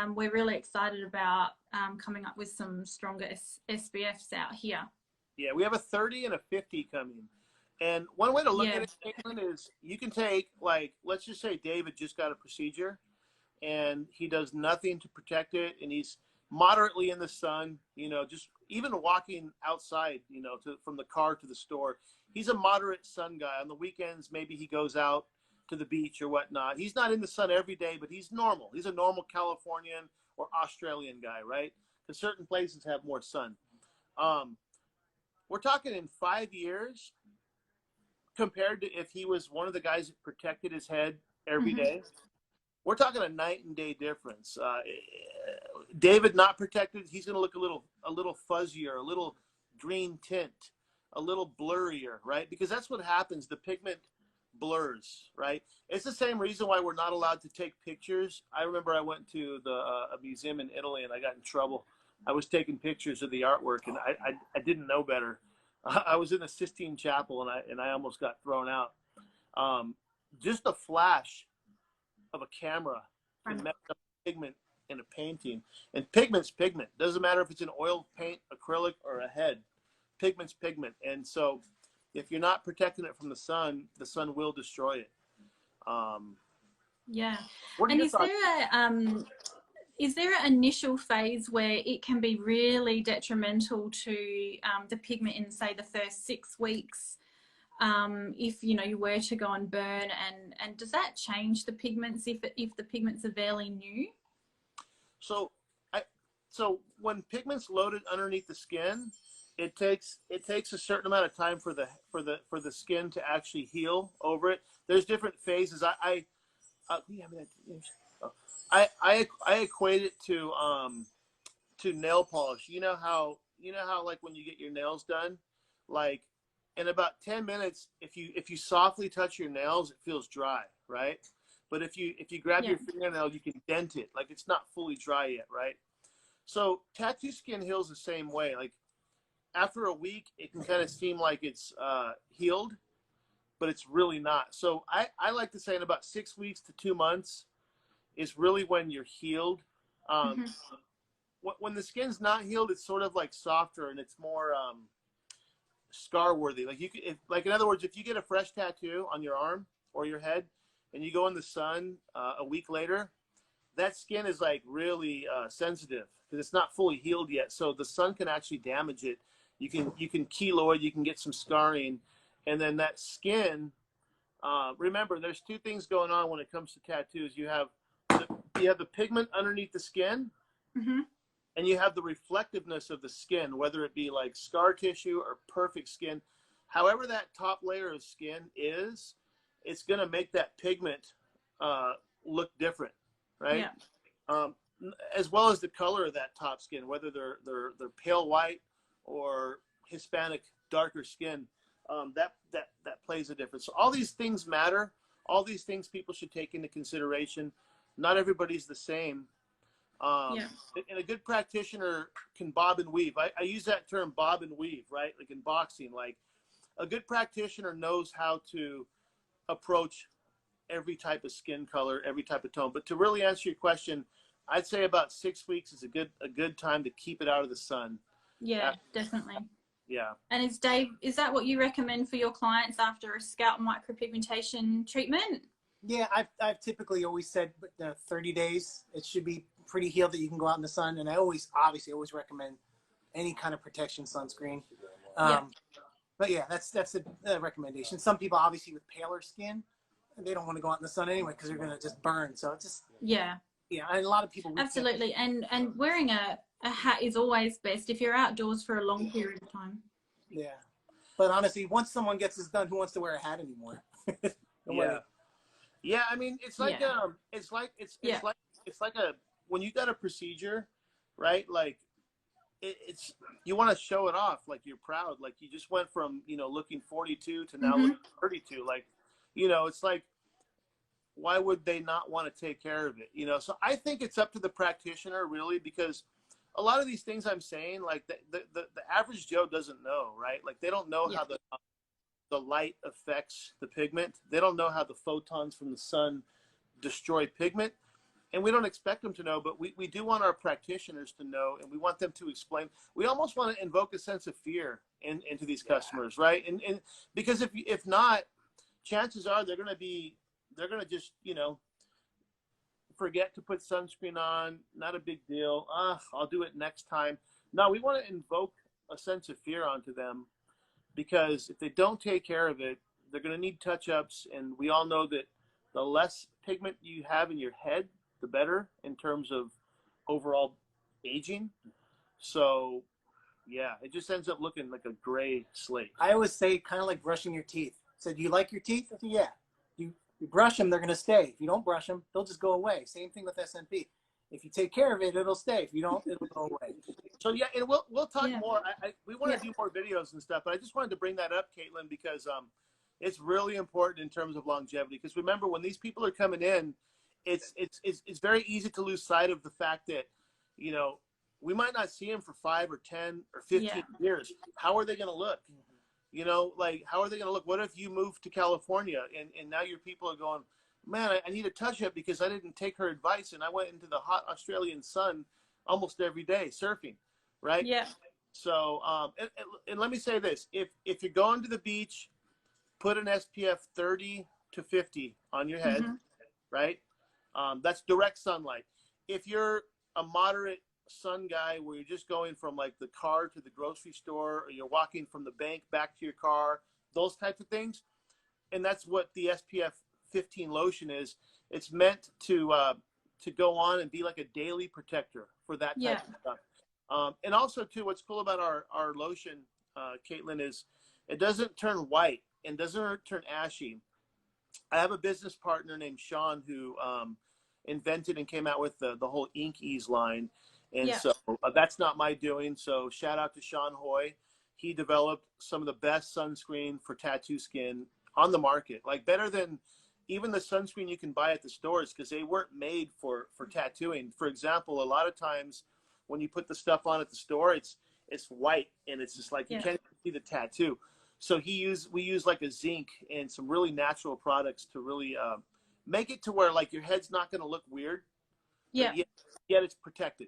Speaker 2: we're really excited about coming up with some stronger SPFs out here.
Speaker 1: Yeah, we have a 30 and a 50 coming. And one way to look at it, Caitlin, is you can take, like, let's just say David just got a procedure and he does nothing to protect it, and he's moderately in the sun, you know, just even walking outside, you know, from the car to the store. He's a moderate sun guy. On the weekends, maybe he goes out to the beach or whatnot. He's not in the sun every day, but he's normal. He's a normal Californian or Australian guy, right? Because certain places have more sun. We're talking in 5 years compared to if he was one of the guys that protected his head every day. We're talking a night and day difference. David not protected, he's going to look a little fuzzier, a little green tint, a little blurrier, right? Because that's what happens. The pigment blurs, right? It's the same reason why we're not allowed to take pictures. I remember I went to a museum in Italy and I got in trouble. I was taking pictures of the artwork and I didn't know better. I was in the Sistine Chapel and I almost got thrown out. Just a flash of a camera can mess up pigment in a painting. And pigment's pigment. Doesn't matter if it's an oil paint, acrylic, or a head. Pigment's pigment. And so if you're not protecting it from the sun will destroy it.
Speaker 2: Yeah. And is there an initial phase where it can be really detrimental to the pigment in, say, the first 6 weeks? If you were to go and burn, and does that change the pigments if the pigments are fairly new? So
Speaker 1: when pigment's loaded underneath the skin, it takes a certain amount of time for the skin to actually heal over it. There's different phases. I equate it to nail polish. You know how like when you get your nails done, like in about 10 minutes, if you softly touch your nails, it feels dry, right? But if you grab your fingernail, you can dent it, like it's not fully dry yet, right? So tattoo skin heals the same way. Like after a week, it can kind of seem like it's healed, but it's really not. So I like to say in about 6 weeks to 2 months is really when you're healed. When the skin's not healed, it's sort of like softer and it's more scar worthy. Like in other words, if you get a fresh tattoo on your arm or your head and you go in the sun a week later, that skin is like really sensitive because it's not fully healed yet. So the sun can actually damage it. You can keloid, you can get some scarring, and then that skin. Remember, there's 2 things going on when it comes to tattoos. You have the pigment underneath the skin, and you have the reflectiveness of the skin, whether it be like scar tissue or perfect skin. However that top layer of skin is, it's going to make that pigment look different, right? Yeah. As well as the color of that top skin, whether they're pale white or Hispanic darker skin, that plays a difference. So all these things matter. All these things people should take into consideration. Not everybody's the same. And a good practitioner can bob and weave. I use that term, bob and weave, right? Like in boxing, like a good practitioner knows how to approach every type of skin color, every type of tone. But to really answer your question, I'd say about 6 weeks is a good time to keep it out of the sun.
Speaker 2: Yeah, definitely.
Speaker 1: Yeah.
Speaker 2: And is that what you recommend for your clients after a scalp micropigmentation treatment?
Speaker 3: Yeah, I've typically always said 30 days, it should be pretty healed that you can go out in the sun. And I obviously always recommend any kind of protection sunscreen. But yeah, that's a recommendation. Some people obviously with paler skin, they don't want to go out in the sun anyway because they're going to just burn. So it's just, yeah, and a lot of people.
Speaker 2: Absolutely. And wearing a hat is always best if you're outdoors for a long period of time.
Speaker 3: Yeah. But honestly, once someone gets this done, who wants to wear a hat anymore?
Speaker 1: Yeah, I mean, it's like it's like when you got a procedure, right? Like it's, you want to show it off, like you're proud, like you just went from, you know, looking 42 to now looking 32. Like, you know, it's like, why would they not want to take care of it? You know, so I think it's up to the practitioner really, because a lot of these things I'm saying, like the average Joe doesn't know, right? Like they don't know how the light affects the pigment. They don't know how the photons from the sun destroy pigment. And we don't expect them to know, but we do want our practitioners to know, and we want them to explain. We almost want to invoke a sense of fear into these customers, right? And because if not, chances are they're going to just, you know, forget to put sunscreen on. Not a big deal. I'll do it next time. No, we want to invoke a sense of fear onto them, because if they don't take care of it, they're going to need touch-ups. And we all know that the less pigment you have in your head, the better in terms of overall aging. So yeah, it just ends up looking like a gray slate.
Speaker 3: I always say kind of like brushing your teeth. So do you like your teeth? I said, yeah. You brush them, they're going to stay. If you don't brush them, they'll just go away. Same thing with SMP. If you take care of it, it'll stay. If you don't, it'll go away.
Speaker 1: So yeah, and we'll talk more. We want to do more videos and stuff, but I just wanted to bring that up, Caitlin, because it's really important in terms of longevity. Because remember, when these people are coming in, it's very easy to lose sight of the fact that, you know, we might not see them for 5 or 10 or 15 years. How are they going to look? You know, like, how are they going to look? What if you move to California and now your people are going, man, I need a touch-up because I didn't take her advice and I went into the hot Australian sun almost every day surfing, right?
Speaker 2: Yeah.
Speaker 1: So, and let me say this. If you're going to the beach, put an SPF 30 to 50 on your head, right? That's direct sunlight. If you're a moderate sun guy where you're just going from like the car to the grocery store, or you're walking from the bank back to your car, those types of things, and that's what the SPF 15 lotion is. It's meant to go on and be like a daily protector for that type of stuff. And also too, what's cool about our lotion, Caitlin, is it doesn't turn white and doesn't turn ashy. I have a business partner named Sean who invented and came out with the whole Ink Ease line. And so that's not my doing. So shout out to Sean Hoy. He developed some of the best sunscreen for tattoo skin on the market, like better than even the sunscreen you can buy at the stores, because they weren't made for tattooing. For example, a lot of times when you put the stuff on at the store, it's white and it's just like you can't see the tattoo. So we use like a zinc and some really natural products to really make it to where like your head's not going to look weird. Yet it's protected.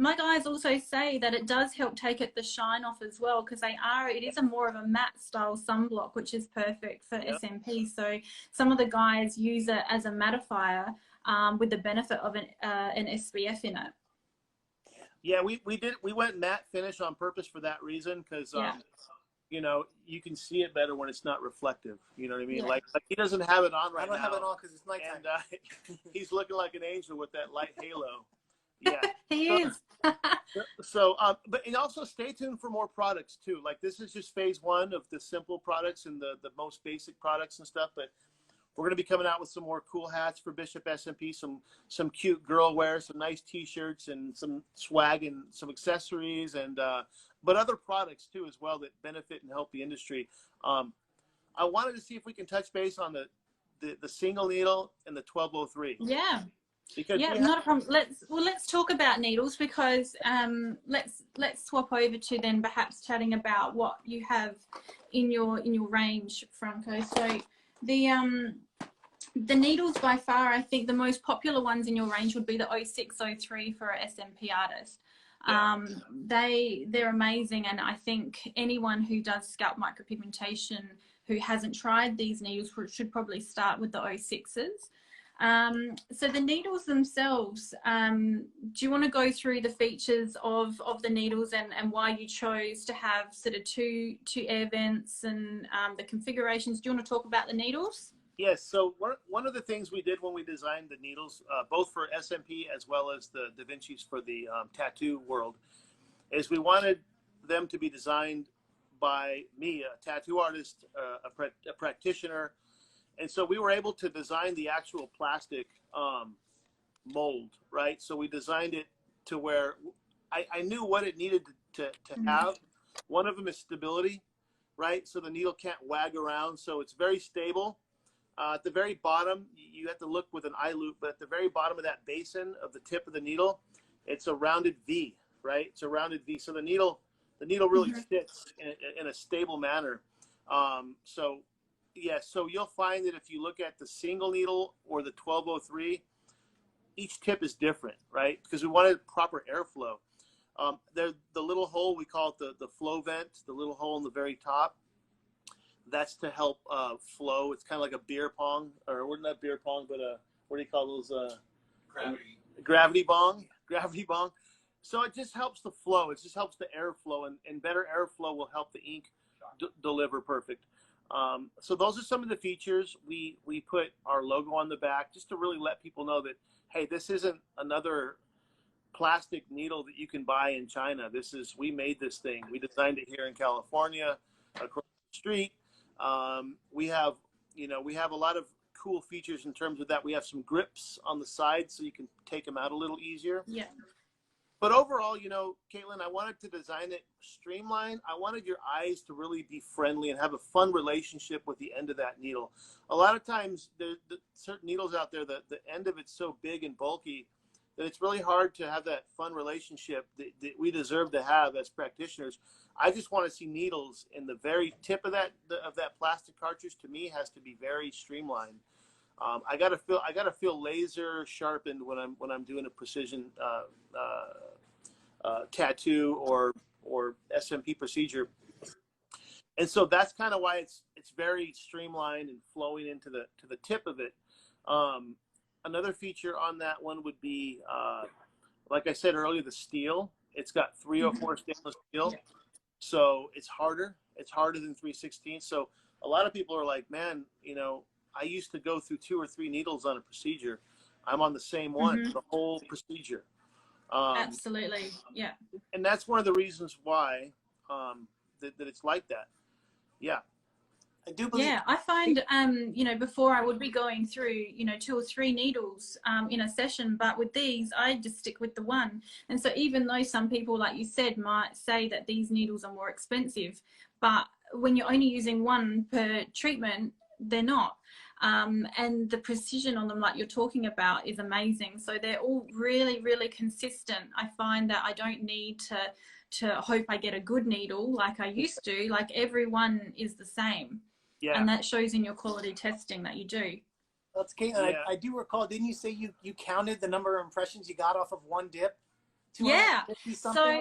Speaker 2: My guys also say that it does help take the shine off as well, because it is a more of a matte style sunblock, which is perfect for SMP. So some of the guys use it as a mattifier with the benefit of an SPF in it.
Speaker 1: Yeah, we went matte finish on purpose for that reason, because you know, you can see it better when it's not reflective. You know what I mean? Like he doesn't have it on right now.
Speaker 3: I don't have it on because it's nighttime.
Speaker 1: And he's looking like an angel with that light halo. Yeah,
Speaker 2: he is.
Speaker 1: So, but and also stay tuned for more products too. Like this is just phase 1 of the simple products and the most basic products and stuff. But we're going to be coming out with some more cool hats for Bishop SMP, some cute girl wear, some nice T-shirts, and some swag and some accessories, and but other products too as well that benefit and help the industry. I wanted to see if we can touch base on the single needle and the 1203.
Speaker 2: Yeah.
Speaker 1: Because
Speaker 2: not a problem. Let's talk about needles, because let's swap over to then perhaps chatting about what you have in your range, Franco. So the needles by far, I think the most popular ones in your range would be the 0603 for SMP Artist. They're amazing, and I think anyone who does scalp micropigmentation who hasn't tried these needles should probably start with the 06s. So the needles themselves, do you want to go through the features of the needles and why you chose to have sort of two air vents and the configurations? Do you want to talk about the needles?
Speaker 1: Yes. So one of the things we did when we designed the needles, both for SMP as well as the Da Vinci's for the tattoo world, is we wanted them to be designed by me, a tattoo artist, a practitioner. And so we were able to design the actual plastic mold, right? So we designed it to where I knew what it needed to have. One of them is stability, right? So the needle can't wag around, so it's very stable. At the very bottom, you have to look with an eye loop, but at the very bottom of that basin of the tip of the needle, it's a rounded V, right? It's a rounded V. So the needle really sits in a stable manner. So yeah, so you'll find that if you look at the single needle or the 1203, each tip is different, right? Because we wanted proper airflow. The little hole, we call it the flow vent, the little hole in the very top. That's to help flow. It's kind of like a beer pong, or not beer pong, but what do you call those? Gravity bong. Gravity bong. So it just helps the flow. It just helps the airflow, and better airflow will help the ink deliver perfect. So those are some of the features. We put our logo on the back just to really let people know that, hey, this isn't another plastic needle that you can buy in China. We made this thing. We designed it here in California, across the street. We have a lot of cool features in terms of that. We have some grips on the side so you can take them out a little easier.
Speaker 2: Yeah.
Speaker 1: But overall, Caitlin, I wanted to design it streamlined. I wanted your eyes to really be friendly and have a fun relationship with the end of that needle. A lot of times, there's certain needles out there, the end of it's so big and bulky that it's really hard to have that fun relationship that we deserve to have as practitioners. I just want to see needles in the very tip of that plastic cartridge. To me, has to be very streamlined. I gotta feel laser sharpened when I'm doing a precision tattoo or SMP procedure, and so that's kind of why it's very streamlined and flowing into the tip of it. Another feature on that one would be, like I said earlier, the steel. It's got 304 stainless steel, so it's harder. It's harder than 316. So a lot of people are like, man, I used to go through 2 or 3 needles on a procedure. I'm on the same one the whole procedure.
Speaker 2: Absolutely, yeah.
Speaker 1: And that's one of the reasons why that it's like that. Yeah.
Speaker 3: I do believe.
Speaker 2: Yeah, I find, before I would be going through, 2 or 3 needles in a session, but with these, I just stick with the one. And so even though some people, like you said, might say that these needles are more expensive, but when you're only using one per treatment, they're not. And the precision on them, like you're talking about, is amazing. So they're all really, really consistent. I find that I don't need to hope I get a good needle like I used to. Like everyone is the same. Yeah. And that shows in your quality testing that you do.
Speaker 3: That's Caitlin. I do recall, didn't you say you counted the number of impressions you got off of one dip?
Speaker 2: Yeah. So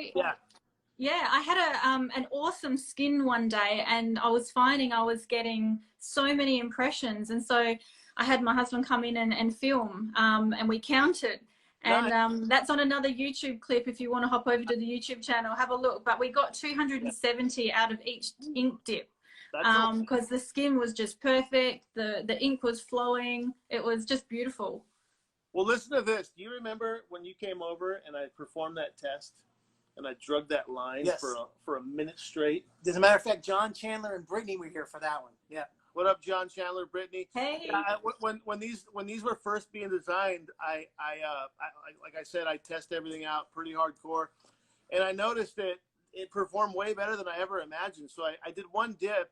Speaker 3: yeah,
Speaker 2: I had an awesome skin one day, and I was finding I was getting so many impressions, and so I had my husband come in and film, and we counted. And that's on another YouTube clip. If you want to hop over to the YouTube channel, have a look. But we got 270 out of each ink dip. Because the skin was just perfect, the ink was flowing, it was just beautiful.
Speaker 1: Well, listen to this. Do you remember when you came over and I performed that test and I drug that line for a minute straight?
Speaker 3: As a matter of fact, John Chandler and Brittany were here for that one. Yeah.
Speaker 1: What up, John Chandler, Brittany?
Speaker 2: Hey.
Speaker 1: When these were first being designed, I like I said, I test everything out pretty hardcore, and I noticed that it performed way better than I ever imagined. So I did one dip,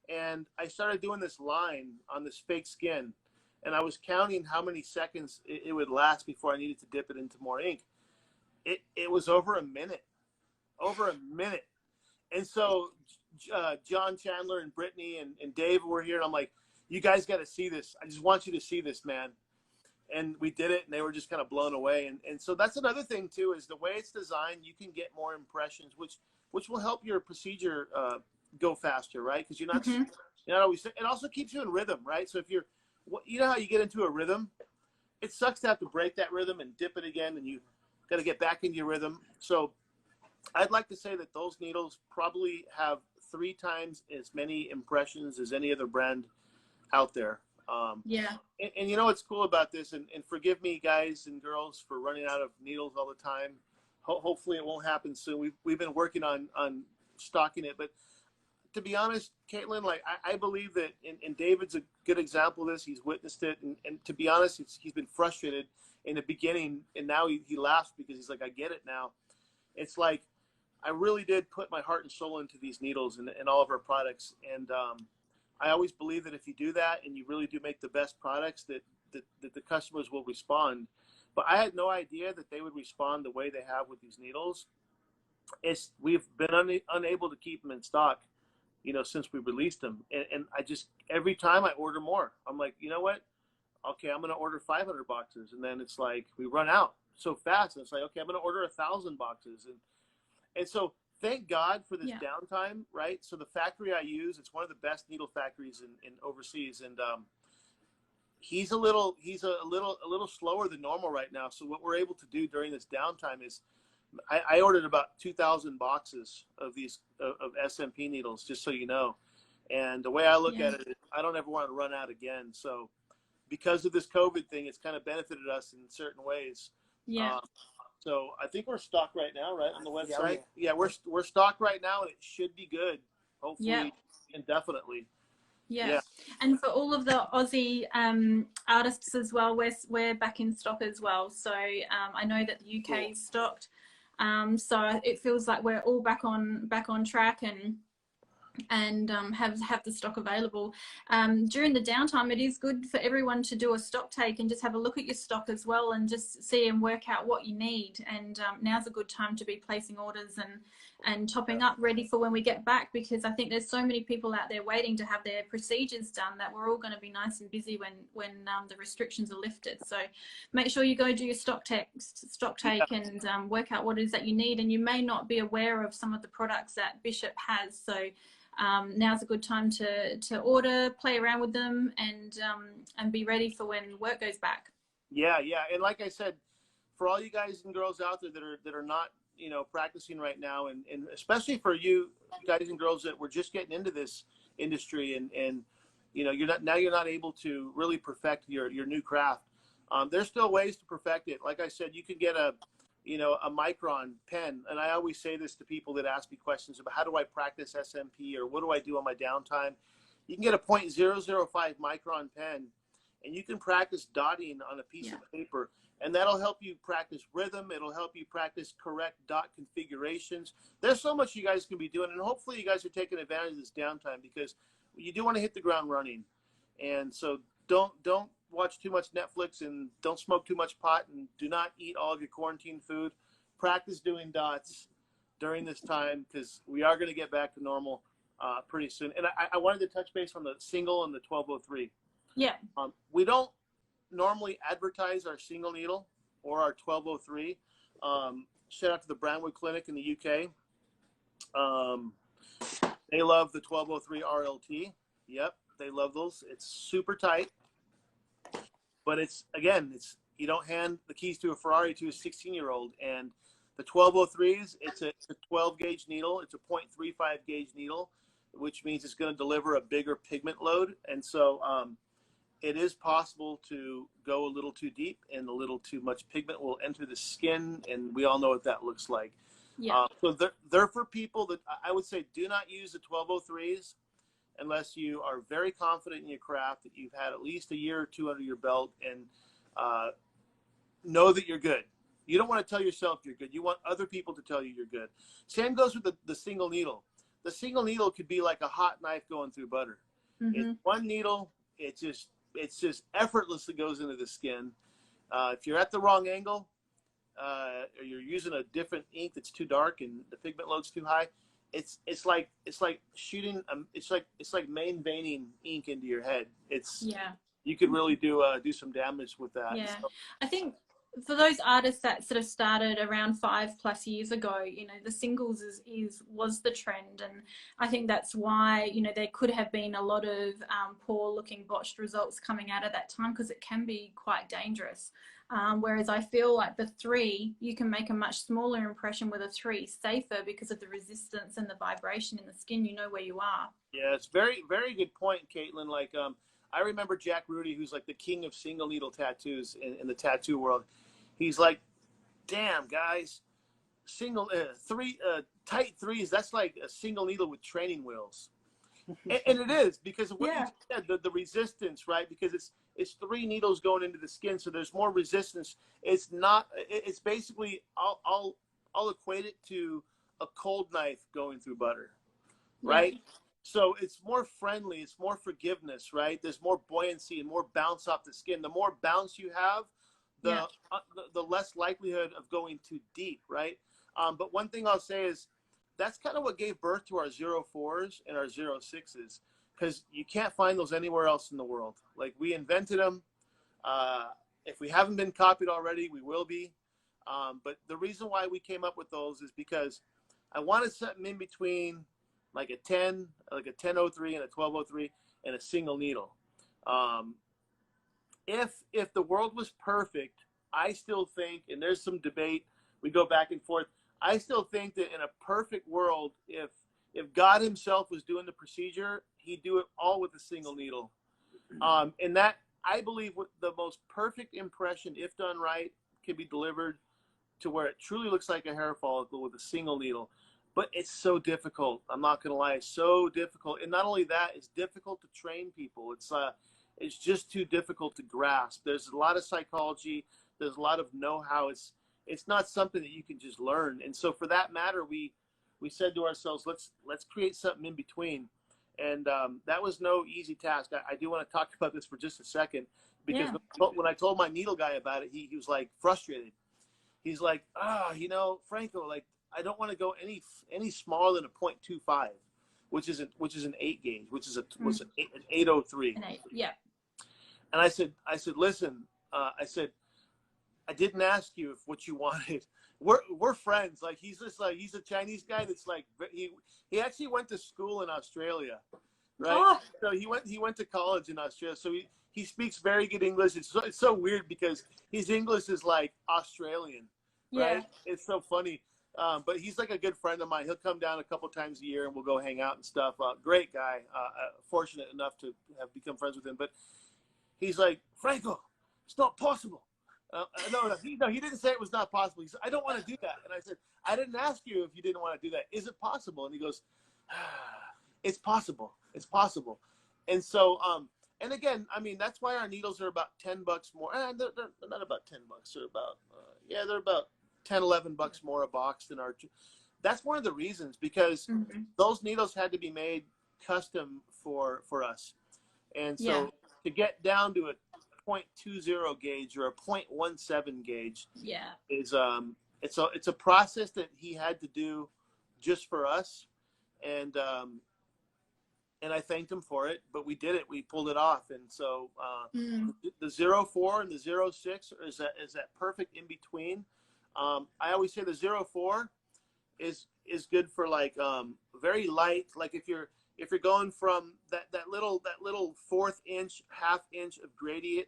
Speaker 1: and I started doing this line on this fake skin, and I was counting how many seconds it would last before I needed to dip it into more ink. It was over a minute. And so John Chandler and Brittany and Dave were here, and I'm like, you guys got to see this. I just want you to see this, man. And we did it, and they were just kind of blown away. And so that's another thing too, is the way it's designed, you can get more impressions, which will help your procedure go faster, right? Because you're not always. It also keeps you in rhythm, right? So if you know how you get into a rhythm, it sucks to have to break that rhythm and dip it again, and you got to get back into your rhythm. So I'd like to say that those needles probably have 3 times as many impressions as any other brand out there. And you know what's cool about this, and forgive me, guys and girls, for running out of needles all the time. Hopefully it won't happen soon. We've been working on stocking it, but to be honest, Caitlin, like I believe that, and David's a good example of this. He's witnessed it, and to be honest, he's been frustrated in the beginning, and now he laughs because he's like, I get it now. it's like I really did put my heart and soul into these needles and all of our products. And I always believe that if you do that and you really do make the best products, that the customers will respond. But I had no idea that they would respond the way they have with these needles. We've been unable to keep them in stock, you know, since we released them. And I just, every time I order more, I'm like, you know what? Okay, I'm going to order 500 boxes. And then it's like, we run out so fast. And it's like, okay, I'm going to order 1,000 boxes. And so thank God for this downtime, right? So the factory I use, it's one of the best needle factories in overseas. And he's a little slower than normal right now. So what we're able to do during this downtime is I ordered about 2,000 boxes of these of SMP needles, just so you know. And the way I look at it, I don't ever want to run out again. So because of this COVID thing, it's kind of benefited us in certain ways.
Speaker 2: Yeah.
Speaker 1: So I think we're stocked right now, right, on the website. Yeah, we're stocked right now, and it should be good, hopefully, indefinitely.
Speaker 2: Yeah. And for all of the Aussie artists as well, we're back in stock as well. So I know that the UK is stocked. So it feels like we're all back on track and have the stock available. During the downtime, it is good for everyone to do a stock take and just have a look at your stock as well and just see and work out what you need. And now's a good time to be placing orders and topping up ready for when we get back, because I think there's so many people out there waiting to have their procedures done that we're all going to be nice and busy when the restrictions are lifted. So make sure you go do your stock take and work out what it is that you need. And you may not be aware of some of the products that Bishop has, so now's a good time to order, play around with them, and be ready for when work goes back. Yeah,
Speaker 1: and like I said, for all you guys and girls out there that are not, you know, practicing right now, and especially for you guys and girls that were just getting into this industry, and you know, you're not able to really perfect your new craft. There's still ways to perfect it. Like I said, you could get a micron pen. And I always say this to people that ask me questions about how do I practice SMP or what do I do on my downtime. You can get a .005 micron pen and you can practice dotting on a piece of paper, and that'll help you practice rhythm. It'll help you practice correct dot configurations. There's so much you guys can be doing, and hopefully you guys are taking advantage of this downtime, because you do want to hit the ground running. And so don't watch too much Netflix, and don't smoke too much pot, and do not eat all of your quarantine food. Practice doing dots during this time, because we are going to get back to normal pretty soon. And I wanted to touch base on the single and the 1203.
Speaker 2: Yeah.
Speaker 1: We don't normally advertise our single needle or our 1203. Shout out to the Brownwood Clinic in the UK. They love the 1203 RLT. Yep, they love those. It's super tight. But you don't hand the keys to a Ferrari to a 16-year-old. And the 1203s, it's a 12 gauge needle. It's a .35 gauge needle, which means it's going to deliver a bigger pigment load. And so it is possible to go a little too deep, and a little too much pigment will enter the skin. And we all know what that looks like. Yeah. So they're for people that I would say do not use the 1203s unless you are very confident in your craft, that you've had at least a year or two under your belt, and know that you're good. You don't want to tell yourself you're good. You want other people to tell you you're good. Same goes with the single needle. The single needle could be like a hot knife going through butter. Mm-hmm. It's one needle. It's just effortlessly goes into the skin. If you're at the wrong angle, or you're using a different ink that's too dark and the pigment load's too high, it's like shooting. It's like main veining ink into your head. You could really do some damage with that.
Speaker 2: Yeah, so, I think for those artists that sort of started around 5+ years ago, you know, the singles was the trend, and I think that's why, you know, there could have been a lot of poor looking botched results coming out at that time, because it can be quite dangerous. Whereas I feel like the 3, you can make a much smaller impression with a 3, safer because of the resistance and the vibration in the skin. You know where you are.
Speaker 1: Yeah, it's very, very good point, Caitlin. Like, I remember Jack Rudy, who's like the king of single needle tattoos in the tattoo world. He's like, damn, guys, tight 3s, that's like a single needle with training wheels. and it is, because of what you said, the resistance, right? Because it's 3 needles going into the skin, so there's more resistance. It's basically, I'll I'll equate it to a cold knife going through butter, right? Yeah. So it's more friendly, it's more forgiveness, right? There's more buoyancy and more bounce off the skin. The more bounce you have, the less likelihood of going too deep, right? But one thing I'll say is that's kind of what gave birth to our 04s and our 06s, because you can't find those anywhere else in the world. Like, we invented them. If we haven't been copied already, we will be. But the reason why we came up with those is because I wanted something in between, like a 10, like a 1003 and a 1203 and a single needle. If the world was perfect, I still think, and there's some debate, we go back and forth, I still think that in a perfect world, if God himself was doing the procedure, he'd do it all with a single needle. And that, I believe, the most perfect impression, if done right, can be delivered to where it truly looks like a hair follicle with a single needle. But it's so difficult. I'm not going to lie, it's so difficult. And not only that, it's difficult to train people. It's just too difficult to grasp. There's a lot of psychology. There's a lot of know-how. It's not something that you can just learn. And so for that matter, we said to ourselves, let's create something in between. And that was no easy task. I do want to talk about this for just a second, because when I told my needle guy about it, he was like frustrated. He's like, Franco, like, I don't want to go any smaller than a 0.25, which is an 8 gauge, which is an 803.
Speaker 2: Yeah.
Speaker 1: And I said, listen, I said, I didn't ask you if what you wanted. We're friends. Like, he's a Chinese guy that's like, he actually went to school in Australia, right? Oh. So he went to college in Australia. So he speaks very good English. It's so weird because his English is like Australian, right? Yeah. It's so funny. But he's like a good friend of mine. He'll come down a couple times a year and we'll go hang out and stuff. Great guy. Fortunate enough to have become friends with him. But he's like, Franco, it's not possible. No, he didn't say it was not possible. He said, I don't want to do that. And I said, I didn't ask you if you didn't want to do that. Is it possible? And he goes, it's possible. It's possible. And so, and again, I mean, that's why our needles are about $10 more. They're not about $10. They're about, they're about $10, $11 more a box than our. That's one of the reasons, because those needles had to be made custom for us. And so to get down to a 0.20 gauge or a 0.17 gauge is it's a process that he had to do just for us, and I thanked him for it. But we did it, we pulled it off. And so the 04 and the 06 is that perfect in between. I always say the 04 is good for like very light, like if you're going from that little 1/4 inch, 1/2 inch of gradient,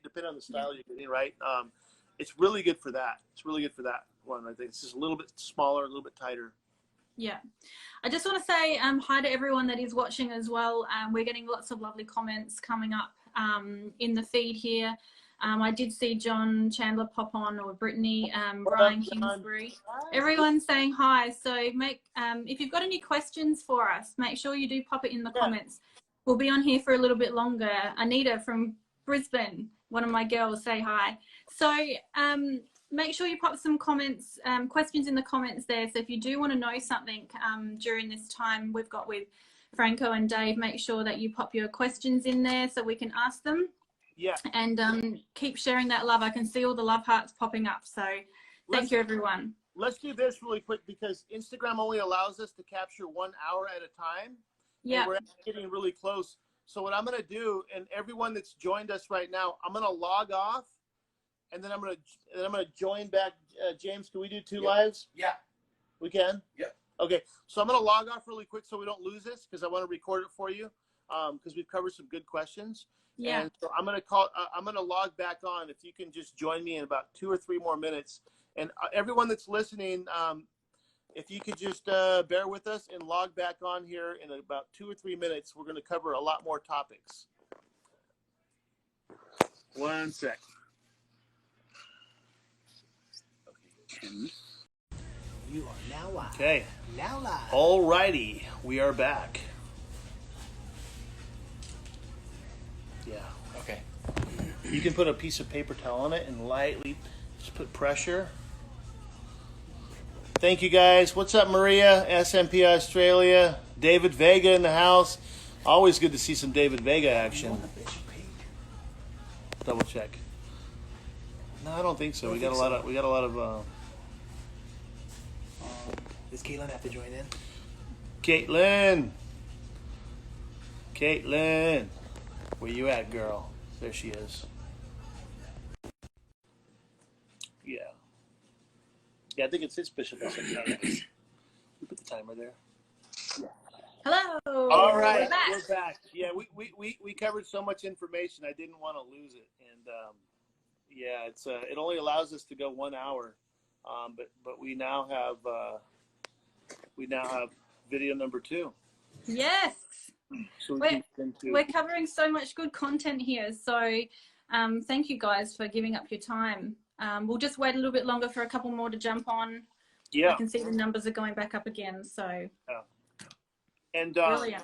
Speaker 1: depending on the style you're getting, right? It's really good for that. It's really good for that one. I think it's just a little bit smaller, a little bit tighter.
Speaker 2: Yeah. I just want to say hi to everyone that is watching as well. We're getting lots of lovely comments coming up in the feed here. I did see John Chandler pop on, or Brittany, Brian Kingsbury. Everyone's saying hi. So if you've got any questions for us, make sure you do pop it in the comments. We'll be on here for a little bit longer. Anita from Brisbane, one of my girls, say hi. So make sure you pop some comments, questions in the comments there. So if you do want to know something during this time we've got with Franco and Dave, make sure that you pop your questions in there so we can ask them. Yeah. And keep sharing that love. I can see all the love hearts popping up. So thank you, everyone. Let's do this really quick, because Instagram only allows us to capture 1 hour at a time. Yeah. We're getting really close. So what I'm going to do, and everyone that's joined us right now, I'm going to log off, and then I'm going to join back. James, can we do 2 lives? Yeah. We can? Yeah. Okay. So I'm going to log off really quick so we don't lose this, because I want to record it for you, because we've covered some good questions. Yeah. And so I'm going to log back on. If you can just join me in about 2 or 3 more minutes. And everyone that's listening, if you could just bear with us and log back on here in about 2 or 3 minutes, we're going to cover a lot more topics. 1 sec. Okay. You are now live. Okay. Now live. All righty. We are back. Yeah. Okay. You can put a piece of paper towel on it and lightly just put pressure.
Speaker 1: Thank you guys. What's up, Maria? SMP Australia. David Vega in the house. Always good to see some David Vega action. Double check. No, I don't think so. We got a lot of.
Speaker 3: Does Caitlin have to join in?
Speaker 1: Caitlin, where you at, girl? There she is. Yeah. Yeah, I think it's Bishop SMP. We put the timer there. Yeah.
Speaker 2: Hello.
Speaker 1: All right,
Speaker 2: We're back.
Speaker 1: Yeah, we covered so much information. I didn't want to lose it, and yeah, it's it only allows us to go 1 hour, but we now have video number 2.
Speaker 2: Yes.
Speaker 1: So
Speaker 2: we're covering so much good content here. So thank you guys for giving up your time. We'll just wait a little bit longer for a couple more to jump on.
Speaker 1: Yeah.
Speaker 2: I can see the numbers are going back up again. So
Speaker 1: yeah. And
Speaker 2: brilliant.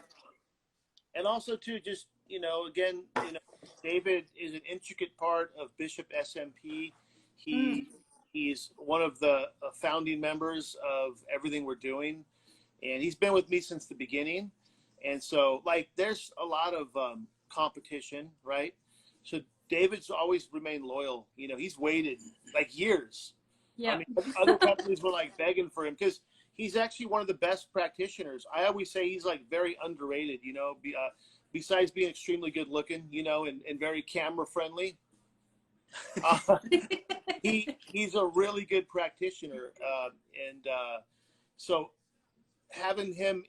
Speaker 1: And also too, just again, David is an intricate part of Bishop SMP. He's one of the founding members of everything we're doing, and he's been with me since the beginning. And so, like, there's a lot of competition, right? So David's always remained loyal. He's waited like years.
Speaker 2: Yeah.
Speaker 1: I mean, other companies were like begging for him because he's actually one of the best practitioners. I always say he's like very underrated. Besides being extremely good looking, and very camera friendly. He's a really good practitioner, and so having him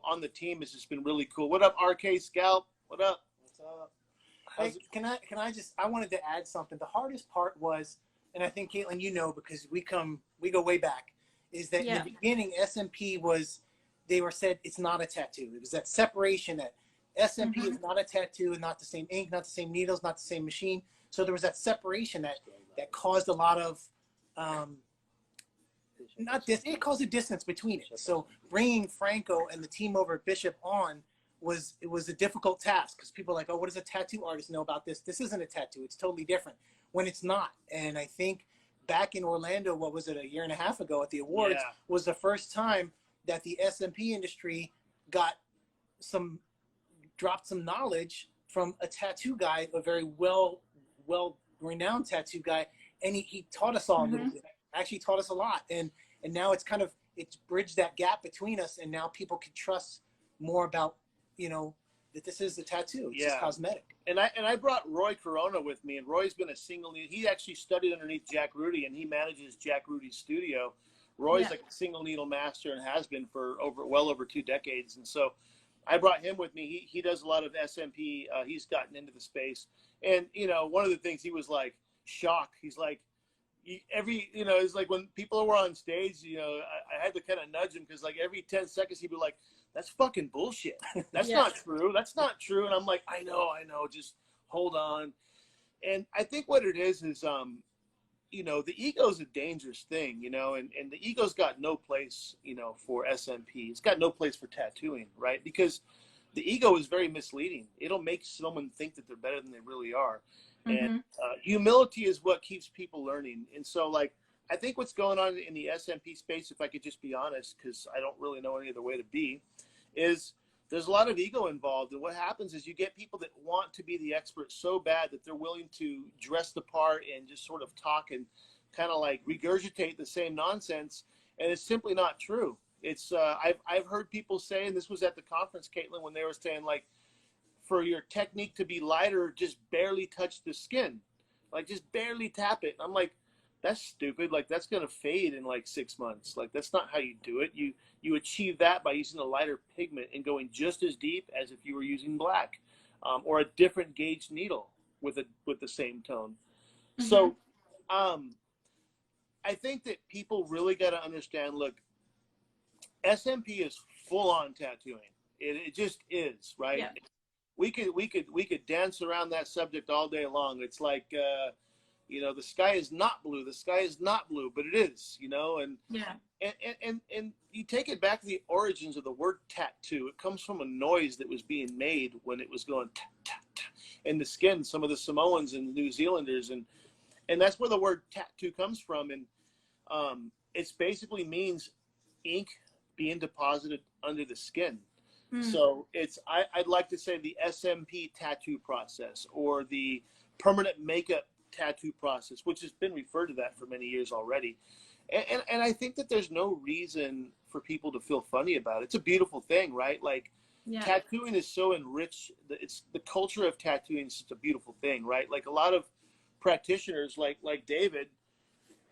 Speaker 1: on the team has just been really cool. What up, RK Scalp? What up?
Speaker 3: What's up? Hey, I wanted to add something. The hardest part was, and I think Caitlin, because we go way back, is that in the beginning SMP said it's not a tattoo. It was that separation that SMP is not a tattoo, not the same ink, not the same needles, not the same machine. So there was that separation that caused a lot of it caused a distance between it. So bringing Franco and the team over at Bishop on was a difficult task because people are like, oh, what does a tattoo artist know about this? This isn't a tattoo. It's totally different when it's not. And I think back in Orlando, what was it, a year and a half ago at the awards, was the first time that the SMP industry dropped some knowledge from a tattoo guy, a very well renowned tattoo guy, and he taught us all a little bit. Actually taught us a lot, and now it's bridged that gap between us, and now people can trust more about that this is the tattoo. It's just cosmetic.
Speaker 1: And I brought Roy Corona with me, and Roy's been a single needle. He actually studied underneath Jack Rudy, and he manages Jack Rudy's studio. Roy's like a single needle master and has been for well over 2 decades, and so I brought him with me. He does a lot of SMP. He's gotten into the space, and one of the things he was like shocked. He's like, it's like when people were on stage, I had to kind of nudge him because like every 10 seconds he'd be like, "That's fucking bullshit. That's not true. That's not true." And I'm like, I know. Just hold on. And I think what it is the ego is a dangerous thing, and the ego's got no place, for SMP. It's got no place for tattooing, right? Because the ego is very misleading. It'll make someone think that they're better than they really are. And humility is what keeps people learning. And so, like, I think what's going on in the SMP space, if I could just be honest, because I don't really know any other way to be, is there's a lot of ego involved. And what happens is you get people that want to be the expert so bad that they're willing to dress the part and just sort of talk and kind of like regurgitate the same nonsense. And it's simply not true. It's I've heard people say, and this was at the conference, Caitlin, when they were saying, like, for your technique to be lighter, just barely touch the skin, like just barely tap it. I'm like, that's stupid. Like, that's going to fade in like 6 months. Like, that's not how you do it. You achieve that by using a lighter pigment and going just as deep as if you were using black, or a different gauge needle with the same tone. So I think that people really got to understand, look, SMP is full on tattooing. It just is, right? Yeah. We could dance around that subject all day long. It's like, the sky is not blue. The sky is not blue, but it is, and you take it back to the origins of the word tattoo. It comes from a noise that was being made when it was going tap, tap, tap in the skin. Some of the Samoans and New Zealanders, and that's where the word tattoo comes from. And it's basically means ink being deposited under the skin.
Speaker 2: Mm.
Speaker 1: So I'd like to say the SMP tattoo process, or the permanent makeup tattoo process, which has been referred to that for many years already. And I think that there's no reason for people to feel funny about it. It's a beautiful thing, right? Like,
Speaker 2: Yeah.
Speaker 1: tattooing is so enriched. It's the culture of tattooing is such a beautiful thing, right? Like, a lot of practitioners like David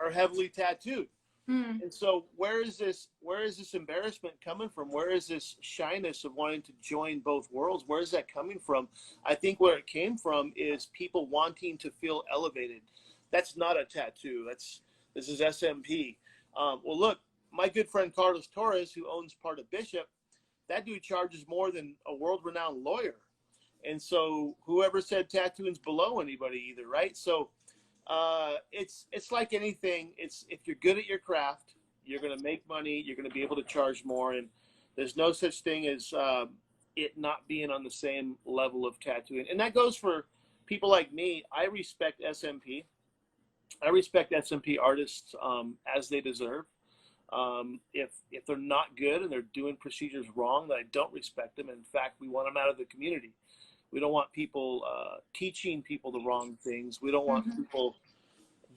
Speaker 1: are heavily tattooed.
Speaker 2: Mm.
Speaker 1: And so where is this embarrassment coming from? Where is this shyness of wanting to join both worlds? Where is that coming from? I think where it came from is people wanting to feel elevated. That's not a tattoo. This is SMP. Well, look, my good friend Carlos Torres, who owns part of Bishop, that dude charges more than a world-renowned lawyer. And so whoever said tattooing's below anybody either, right? So it's like anything. It's, if you're good at your craft, you're going to make money, you're going to be able to charge more, and there's no such thing as it not being on the same level of tattooing. And that goes for people like me. I respect SMP. I respect SMP artists as they deserve. If they're not good and they're doing procedures wrong, then I don't respect them. In fact, we want them out of the community. We don't want people teaching people the wrong things. We don't want people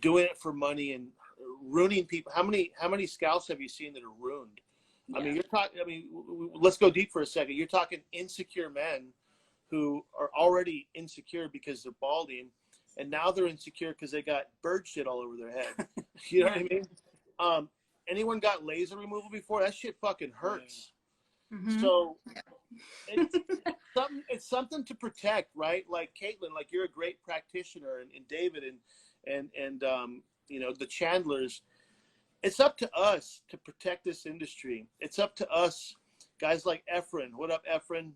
Speaker 1: doing it for money and ruining people. How many scalps have you seen that are ruined? Yeah. I mean, you're talking. I mean, let's go deep for a second. You're talking insecure men who are already insecure because they're balding, and now they're insecure because they got bird shit all over their head. You know what I mean? Anyone got laser removal before? That shit fucking hurts. Mm-hmm. So it's something to protect, right? Like Caitlin, like, you're a great practitioner, and David and you know, the Chandlers. It's up to us to protect this industry. It's up to us, guys like Efren. What up, Efren?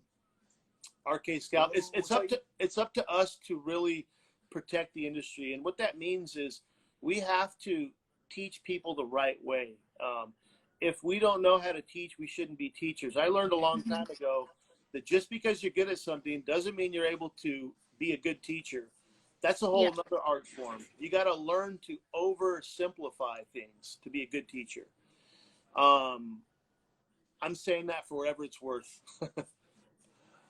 Speaker 1: RK Scalp. It's up to us to really protect the industry. And what that means is we have to teach people the right way. If we don't know how to teach, we shouldn't be teachers. I learned a long time ago that just because you're good at something doesn't mean you're able to be a good teacher. That's a whole other art form. You got to learn to oversimplify things to be a good teacher. I'm saying that for whatever it's worth.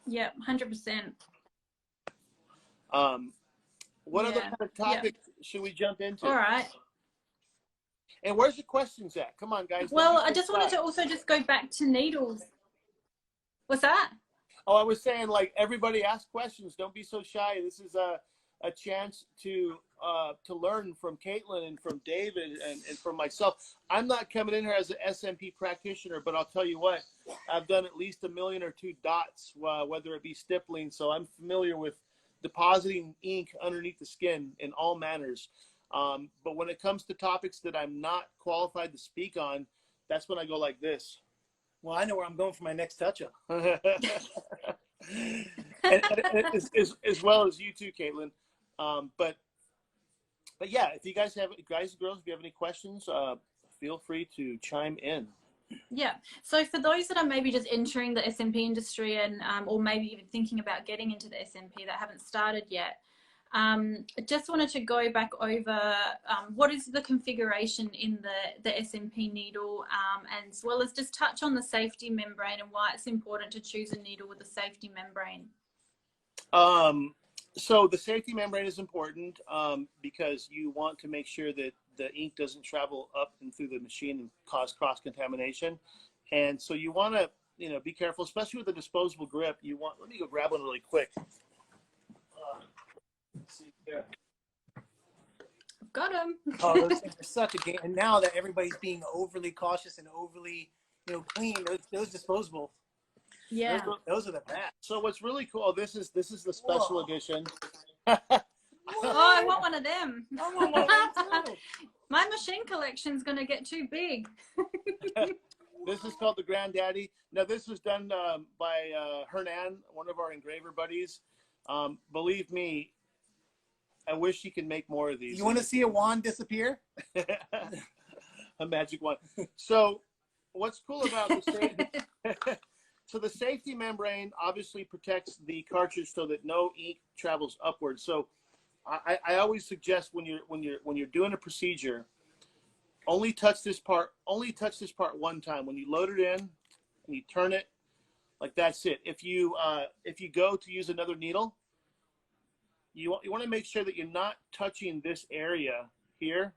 Speaker 2: Yeah, 100%.
Speaker 1: What other kind of topics should we jump into?
Speaker 2: All right.
Speaker 1: And where's the questions at? Come on, guys.
Speaker 2: Well, I just wanted to also just go back to needles. What's that?
Speaker 1: Oh, I was saying, like, everybody ask questions. Don't be so shy. This is a chance to learn from Caitlin and from David and from myself. I'm not coming in here as an SMP practitioner, but I'll tell you what, I've done at least 1 million or 2 dots, whether it be stippling. So I'm familiar with depositing ink underneath the skin in all manners. But when it comes to topics that I'm not qualified to speak on, that's when I go like this.
Speaker 3: Well, I know where I'm going for my next touch-up.
Speaker 1: and as well as you too, Caitlin. But yeah, if you guys have, guys and girls, if you have any questions, feel free to chime in.
Speaker 2: Yeah. So for those that are maybe just entering the SMP industry and or maybe even thinking about getting into the SMP that haven't started yet, I just wanted to go back over what is the configuration in the SMP needle, and as well as just touch on the safety membrane and why it's important to choose a needle with a safety membrane.
Speaker 1: So the safety membrane is important because you want to make sure that the ink doesn't travel up and through the machine and cause cross-contamination. And so you want to, you know, be careful, especially with the disposable grip. You want, let me go grab one really quick. Let's see here.
Speaker 2: Got him.
Speaker 3: Oh, those things are such a game. And now that everybody's being overly cautious and overly, you know, clean, those disposable.
Speaker 2: Yeah.
Speaker 3: Those are the best.
Speaker 1: So what's really cool, this is the special edition.
Speaker 2: Oh, I want one of them.
Speaker 3: I want one of them too.
Speaker 2: My machine collection's going to get too big.
Speaker 1: This is called the Granddaddy. Now, this was done by Hernan, one of our engraver buddies. Believe me, I wish he could make more of these.
Speaker 3: You want to see a wand disappear?
Speaker 1: A magic wand. So what's cool about the safety, so the safety membrane obviously protects the cartridge so that no ink travels upwards. So I always suggest when you're doing a procedure, only touch this part one time. When you load it in and you turn it, like that's it. If you go to use another needle, you want to make sure that you're not touching this area here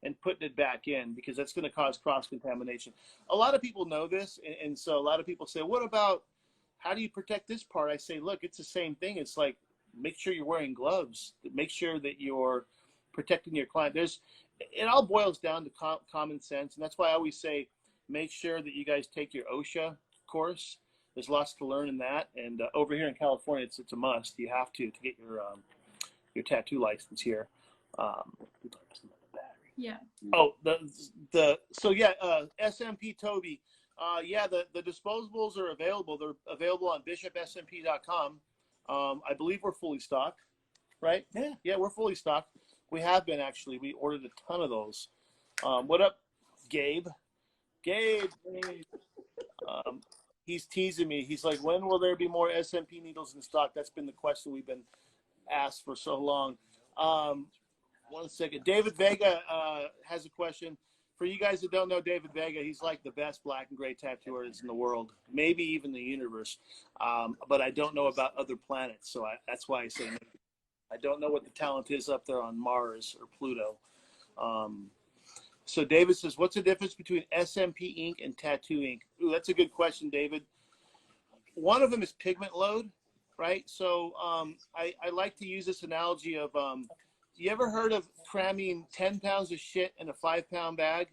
Speaker 1: and putting it back in, because that's going to cause cross-contamination. A lot of people know this, and so a lot of people say, what about, how do you protect this part? I say, look, it's the same thing. It's like, make sure you're wearing gloves. Make sure that you're protecting your client. It all boils down to common sense, and that's why I always say, make sure that you guys take your OSHA course. There's lots to learn in that, and over here in California, it's a must. You have to get your tattoo license here.
Speaker 2: Yeah.
Speaker 1: Oh, so yeah, SMP Toby. Yeah, the disposables are available. They're available on BishopSMP.com. I believe we're fully stocked, right? Yeah, we're fully stocked. We have been, actually. We ordered a ton of those. What up, Gabe? Gabe. He's teasing me. He's like, when will there be more SMP needles in stock? That's been the question we've been asked for so long. 1 second. David Vega has a question. For you guys that don't know David Vega, he's like the best black and gray tattoo artist in the world, maybe even the universe. But I don't know about other planets, so that's why I say maybe. I don't know what the talent is up there on Mars or Pluto. So David says, what's the difference between SMP ink and tattoo ink? Ooh, that's a good question, David. One of them is pigment load, right? So I like to use this analogy of, you ever heard of cramming 10 pounds of shit in a 5-pound bag?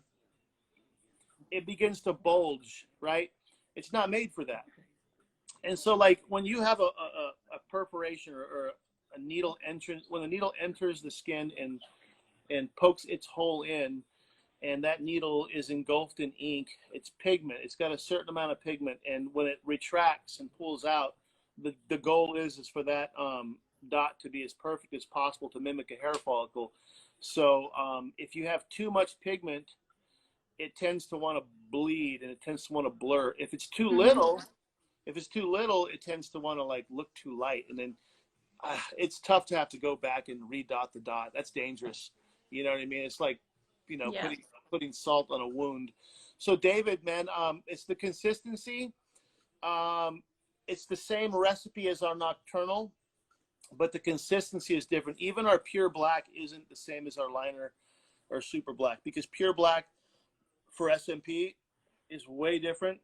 Speaker 1: It begins to bulge, right? It's not made for that. And so like when you have a perforation or a needle entrance, when the needle enters the skin and pokes its hole in, and that needle is engulfed in ink, it's pigment. It's got a certain amount of pigment, and when it retracts and pulls out, the goal is for that dot to be as perfect as possible to mimic a hair follicle. So if you have too much pigment, it tends to want to bleed and it tends to want to blur. If it's too little, it tends to want to like look too light, and then it's tough to have to go back and redot the dot. That's dangerous. You know what I mean? It's like, you know,
Speaker 2: Yeah.
Speaker 1: putting salt on a wound. So David, man, it's the consistency. It's the same recipe as our nocturnal, but the consistency is different. Even our pure black isn't the same as our liner or super black, because pure black for SMP is way different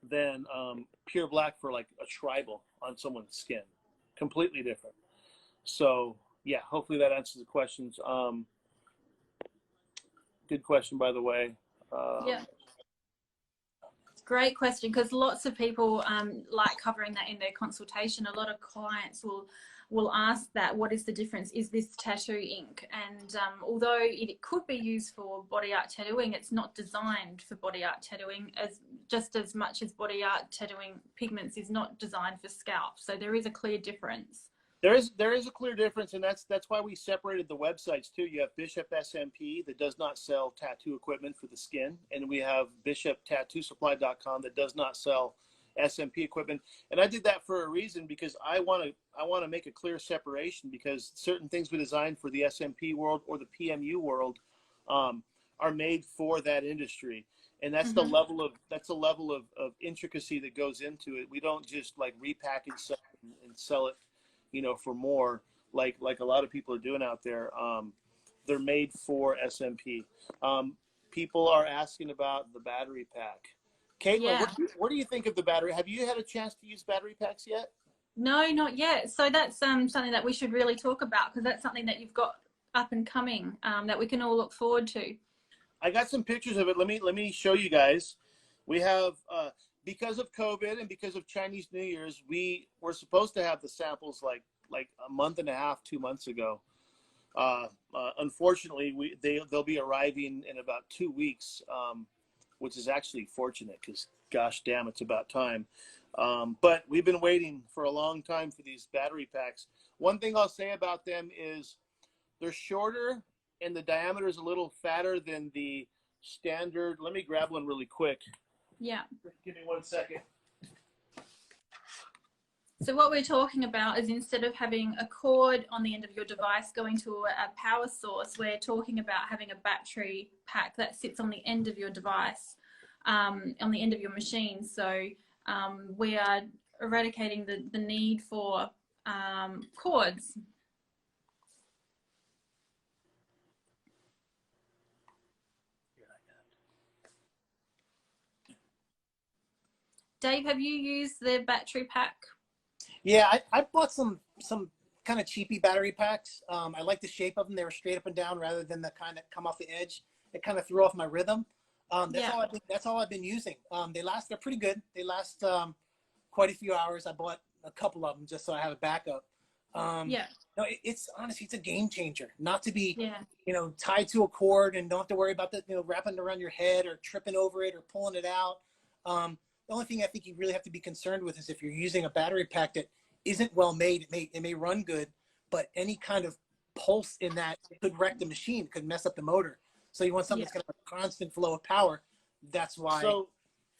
Speaker 1: than pure black for like a tribal on someone's skin. Completely different. So yeah, hopefully that answers the questions. Good question, by the way.
Speaker 2: Yeah. Great question, because lots of people like covering that in their consultation. A lot of clients will ask that, what is the difference? Is this tattoo ink? And although it could be used for body art tattooing, it's not designed for body art tattooing just as much as body art tattooing pigments is not designed for scalp. So there is a clear difference.
Speaker 1: There is a clear difference, and that's why we separated the websites too. You have Bishop SMP that does not sell tattoo equipment for the skin, and we have BishopTattooSupply.com that does not sell SMP equipment. And I did that for a reason, because I want to make a clear separation, because certain things we design for the SMP world or the PMU world are made for that industry, and that's the level of intricacy that goes into it. We don't just like repackage stuff and sell it, you know, for more like a lot of people are doing out there. They're made for SMP. People are asking about the battery pack. Caitlin,
Speaker 2: Yeah.
Speaker 1: what do you think of the battery? Have you had a chance to use battery packs yet?
Speaker 2: No, not yet. So that's something that we should really talk about, because that's something that you've got up and coming that we can all look forward to.
Speaker 1: I got some pictures of it. Let me show you guys. We have because of COVID and because of Chinese New Year's, we were supposed to have the samples like a month and a half, 2 months ago. Unfortunately, they'll be arriving in about 2 weeks, which is actually fortunate, because gosh damn, it's about time. But we've been waiting for a long time for these battery packs. One thing I'll say about them is they're shorter and the diameter is a little fatter than the standard. Let me grab one really quick.
Speaker 2: Yeah.
Speaker 1: Give me 1 second.
Speaker 2: So what we're talking about is instead of having a cord on the end of your device going to a power source, we're talking about having a battery pack that sits on the end of your device, on the end of your machine. So we are eradicating the need for cords. Dave, have you used the battery pack?
Speaker 3: Yeah, I bought some kind of cheapy battery packs. I like the shape of them. They were straight up and down rather than the kind that come off the edge. It kind of threw off my rhythm. That's all I've been using. They're pretty good. They last quite a few hours. I bought a couple of them just so I have a backup. No, it's honestly, it's a game changer. Not to be, tied to a cord and don't have to worry about the, wrapping it around your head or tripping over it or pulling it out. The only thing I think you really have to be concerned with is if you're using a battery pack that isn't well made. It may run good, but any kind of pulse in that could wreck the machine, could mess up the motor. So you want something that's going to have a constant flow of power. That's why.
Speaker 1: So,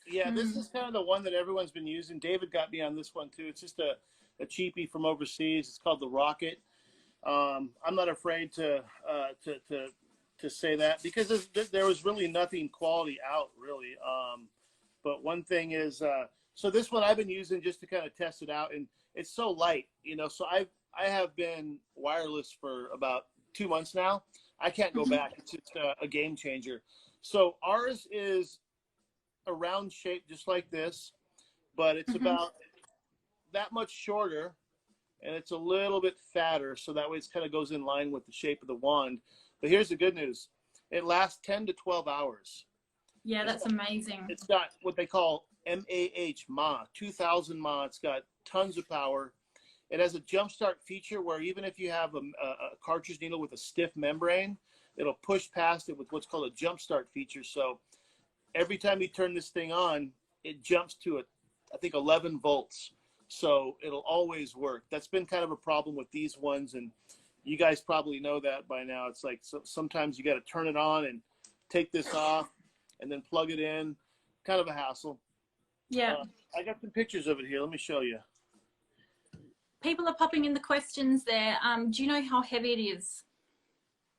Speaker 1: yeah, this is kind of the one that everyone's been using. David got me on this one too. It's just a cheapie from overseas. It's called the Rocket. I'm not afraid to say that because there was really nothing quality out really. But one thing is, so this one I've been using just to kind of test it out, and it's so light, so I have been wireless for about 2 months now. I can't go back. It's just a game changer. So ours is a round shape just like this, but it's about that much shorter, and it's a little bit fatter, so that way it kind of goes in line with the shape of the wand. But here's the good news. It lasts 10 to 12 hours.
Speaker 2: Yeah, that's amazing.
Speaker 1: It's got what they call mAh, 2000 mAh. It's got tons of power. It has a jumpstart feature where even if you have a cartridge needle with a stiff membrane, it'll push past it with what's called a jumpstart feature. So every time you turn this thing on, it jumps to, I think, 11 volts. So it'll always work. That's been kind of a problem with these ones, and you guys probably know that by now. It's like sometimes you got to turn it on and take this off and then plug it in. Kind of a hassle.
Speaker 2: Yeah.
Speaker 1: I got some pictures of it here. Let me show you.
Speaker 2: People are popping in the questions there. Do you know how heavy it is?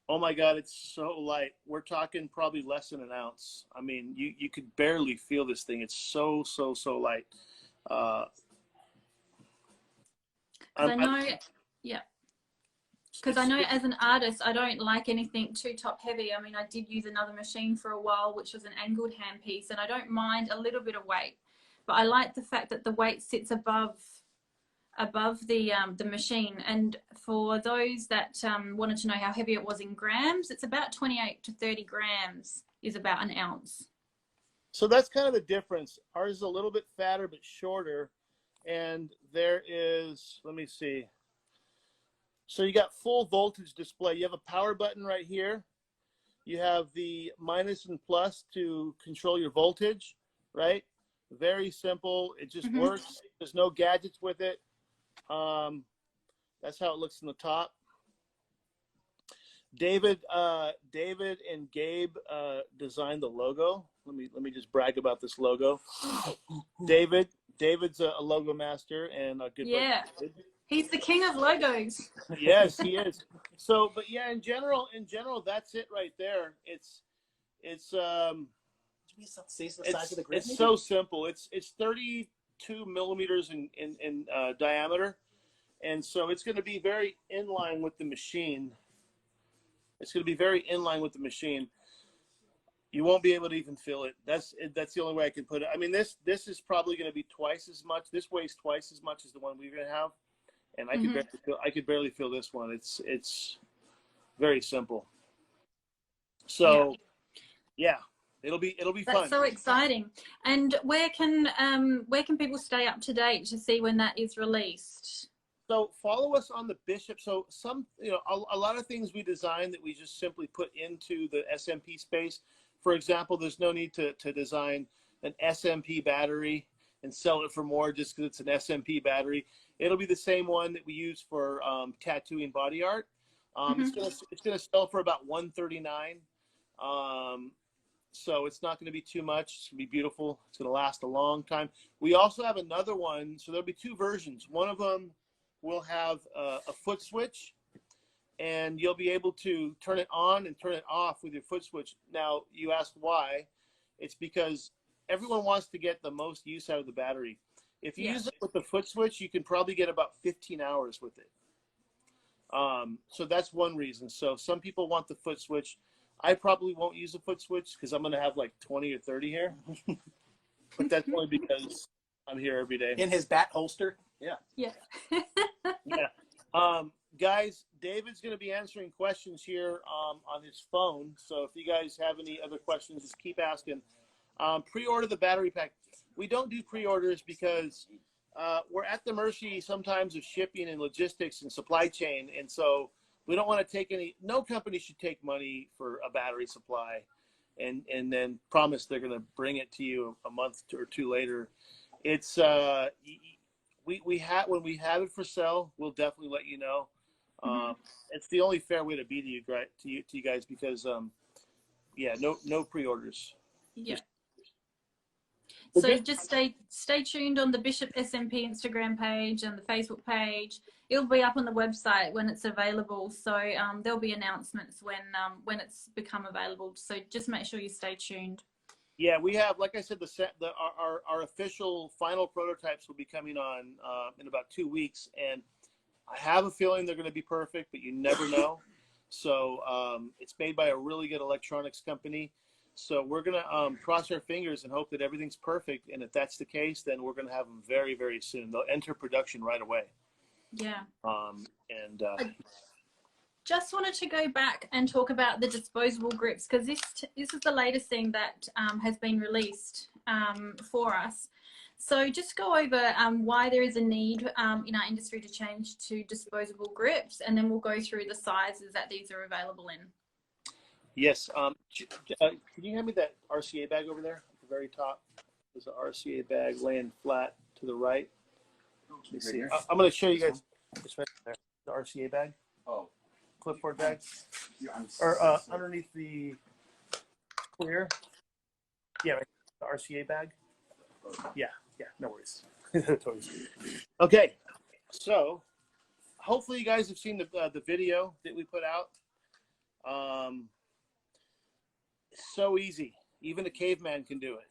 Speaker 1: Oh my God, it's so light. We're talking probably less than an ounce. I mean, you could barely feel this thing. It's so light.
Speaker 2: I know, yeah. Because I know as an artist, I don't like anything too top heavy. I mean, I did use another machine for a while, which was an angled handpiece, and I don't mind a little bit of weight, but I like the fact that the weight sits above the machine. And for those that wanted to know how heavy it was in grams, it's about 28 to 30 grams is about an ounce.
Speaker 1: So that's kind of the difference. Ours is a little bit fatter but shorter, and there is, let me see. So you got full voltage display. You have a power button right here. You have the minus and plus to control your voltage, right? Very simple. It just works. There's no gadgets with it. That's how it looks in the top. David and Gabe designed the logo. Let me just brag about this logo. David's a logo master and a good
Speaker 2: buddy. He's the king of logos.
Speaker 1: Yes, he is. So, but yeah, in general, that's it right there. It's so simple. It's 32 millimeters in diameter, and so it's going to be very in line with the machine. It's going to be very in line with the machine. You won't be able to even feel it. That's the only way I can put it. I mean, this is probably going to be twice as much. This weighs twice as much as the one we're going to have. And I could barely feel this one. It's very simple. So yeah, it'll be fun.
Speaker 2: That's so exciting. And where can people stay up to date to see when that is released?
Speaker 1: So follow us on the Bishop. So a lot of things we design that we just simply put into the SMP space. For example, there's no need to design an SMP battery and sell it for more just because it's an SMP battery. It'll be the same one that we use for tattooing body art. It's gonna sell for about $139. So it's not going to be too much. It's going to be beautiful. It's going to last a long time. We also have another one. So there'll be two versions. One of them will have a foot switch, and you'll be able to turn it on and turn it off with your foot switch. Now, you asked why. It's because everyone wants to get the most use out of the battery. If you use it with the foot switch, you can probably get about 15 hours with it. So that's one reason. So some people want the foot switch. I probably won't use a foot switch because I'm going to have like 20 or 30 here. But that's only because I'm here every day.
Speaker 3: In his bat holster?
Speaker 2: Yeah.
Speaker 1: Yeah. Guys, David's going to be answering questions here on his phone. So if you guys have any other questions, just keep asking. Pre-order the battery pack. We don't do pre-orders because we're at the mercy sometimes of shipping and logistics and supply chain. And so we don't want to take no company should take money for a battery supply and then promise they're going to bring it to you a month or two later. It's, when we have it for sale, we'll definitely let you know. It's the only fair way to be to you guys because, yeah, no pre-orders.
Speaker 2: Yeah. So just stay tuned on the Bishop SMP Instagram page and the Facebook page. It'll be up on the website when it's available. So there'll be announcements when it's become available. So just make sure you stay tuned.
Speaker 1: Yeah, we have, like I said, our official final prototypes will be coming on in about 2 weeks, and I have a feeling they're going to be perfect, but you never know. So it's made by a really good electronics company. So we're going to cross our fingers and hope that everything's perfect. And if that's the case, then we're going to have them very, very soon. They'll enter production right away.
Speaker 2: Yeah.
Speaker 1: I
Speaker 2: just wanted to go back and talk about the disposable grips because this is the latest thing that has been released for us. So just go over why there is a need in our industry to change to disposable grips, and then we'll go through the sizes that these are available in.
Speaker 1: Yes. Can you hand me that RCA bag over there at the very top? There's an RCA bag laying flat to the right. Let me see. I'm going to show you guys. It's right there. The RCA bag. Oh. Clipboard bag. Yeah, or underneath the clear. Yeah, right. The RCA bag. Yeah. No worries. Okay. So hopefully you guys have seen the video that we put out. So easy. Even a caveman can do it.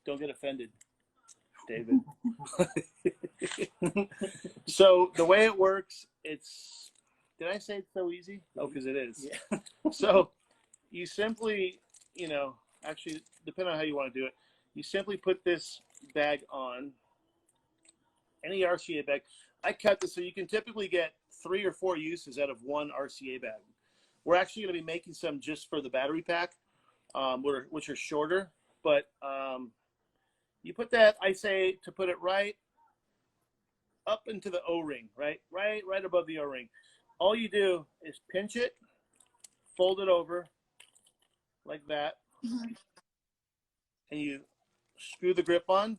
Speaker 1: Don't get offended, David. So the way it works, did I say it's so easy? Oh, because it is. Yeah. So you simply, actually, depending on how you want to do it, you simply put this bag on, any RCA bag. I cut this so you can typically get 3 or 4 uses out of one RCA bag. We're actually going to be making some just for the battery pack, which are shorter, but you put that, I say to put it right up into the O-ring, right above the O-ring. All you do is pinch it, fold it over like that, and you screw the grip on.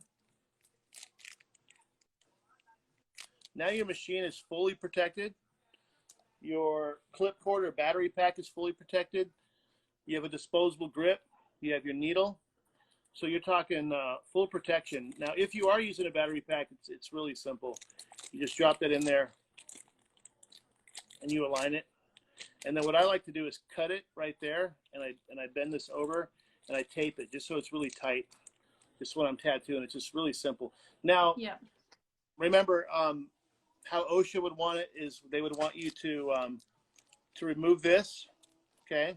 Speaker 1: Now your machine is fully protected. Your clip cord or battery pack is fully protected. You have a disposable grip. You have your needle. So you're talking full protection. Now, if you are using a battery pack, it's really simple. You just drop that in there and you align it. And then what I like to do is cut it right there, and I bend this over and I tape it just so it's really tight. Just when I'm tattooing, it's just really simple. Now, remember how OSHA would want it is they would want you to remove this, okay?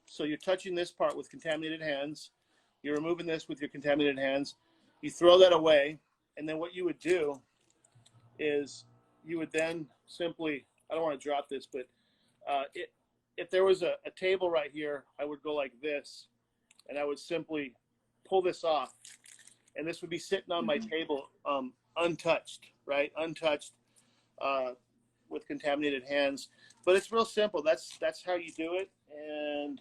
Speaker 1: So you're touching this part with contaminated hands. You're removing this with your contaminated hands. You throw that away, and then what you would do is you would then simply, I don't want to drop this, but if there was a table right here, I would go like this, and I would simply pull this off, and this would be sitting on my table untouched, right? Untouched with contaminated hands. But it's real simple. That's how you do it. And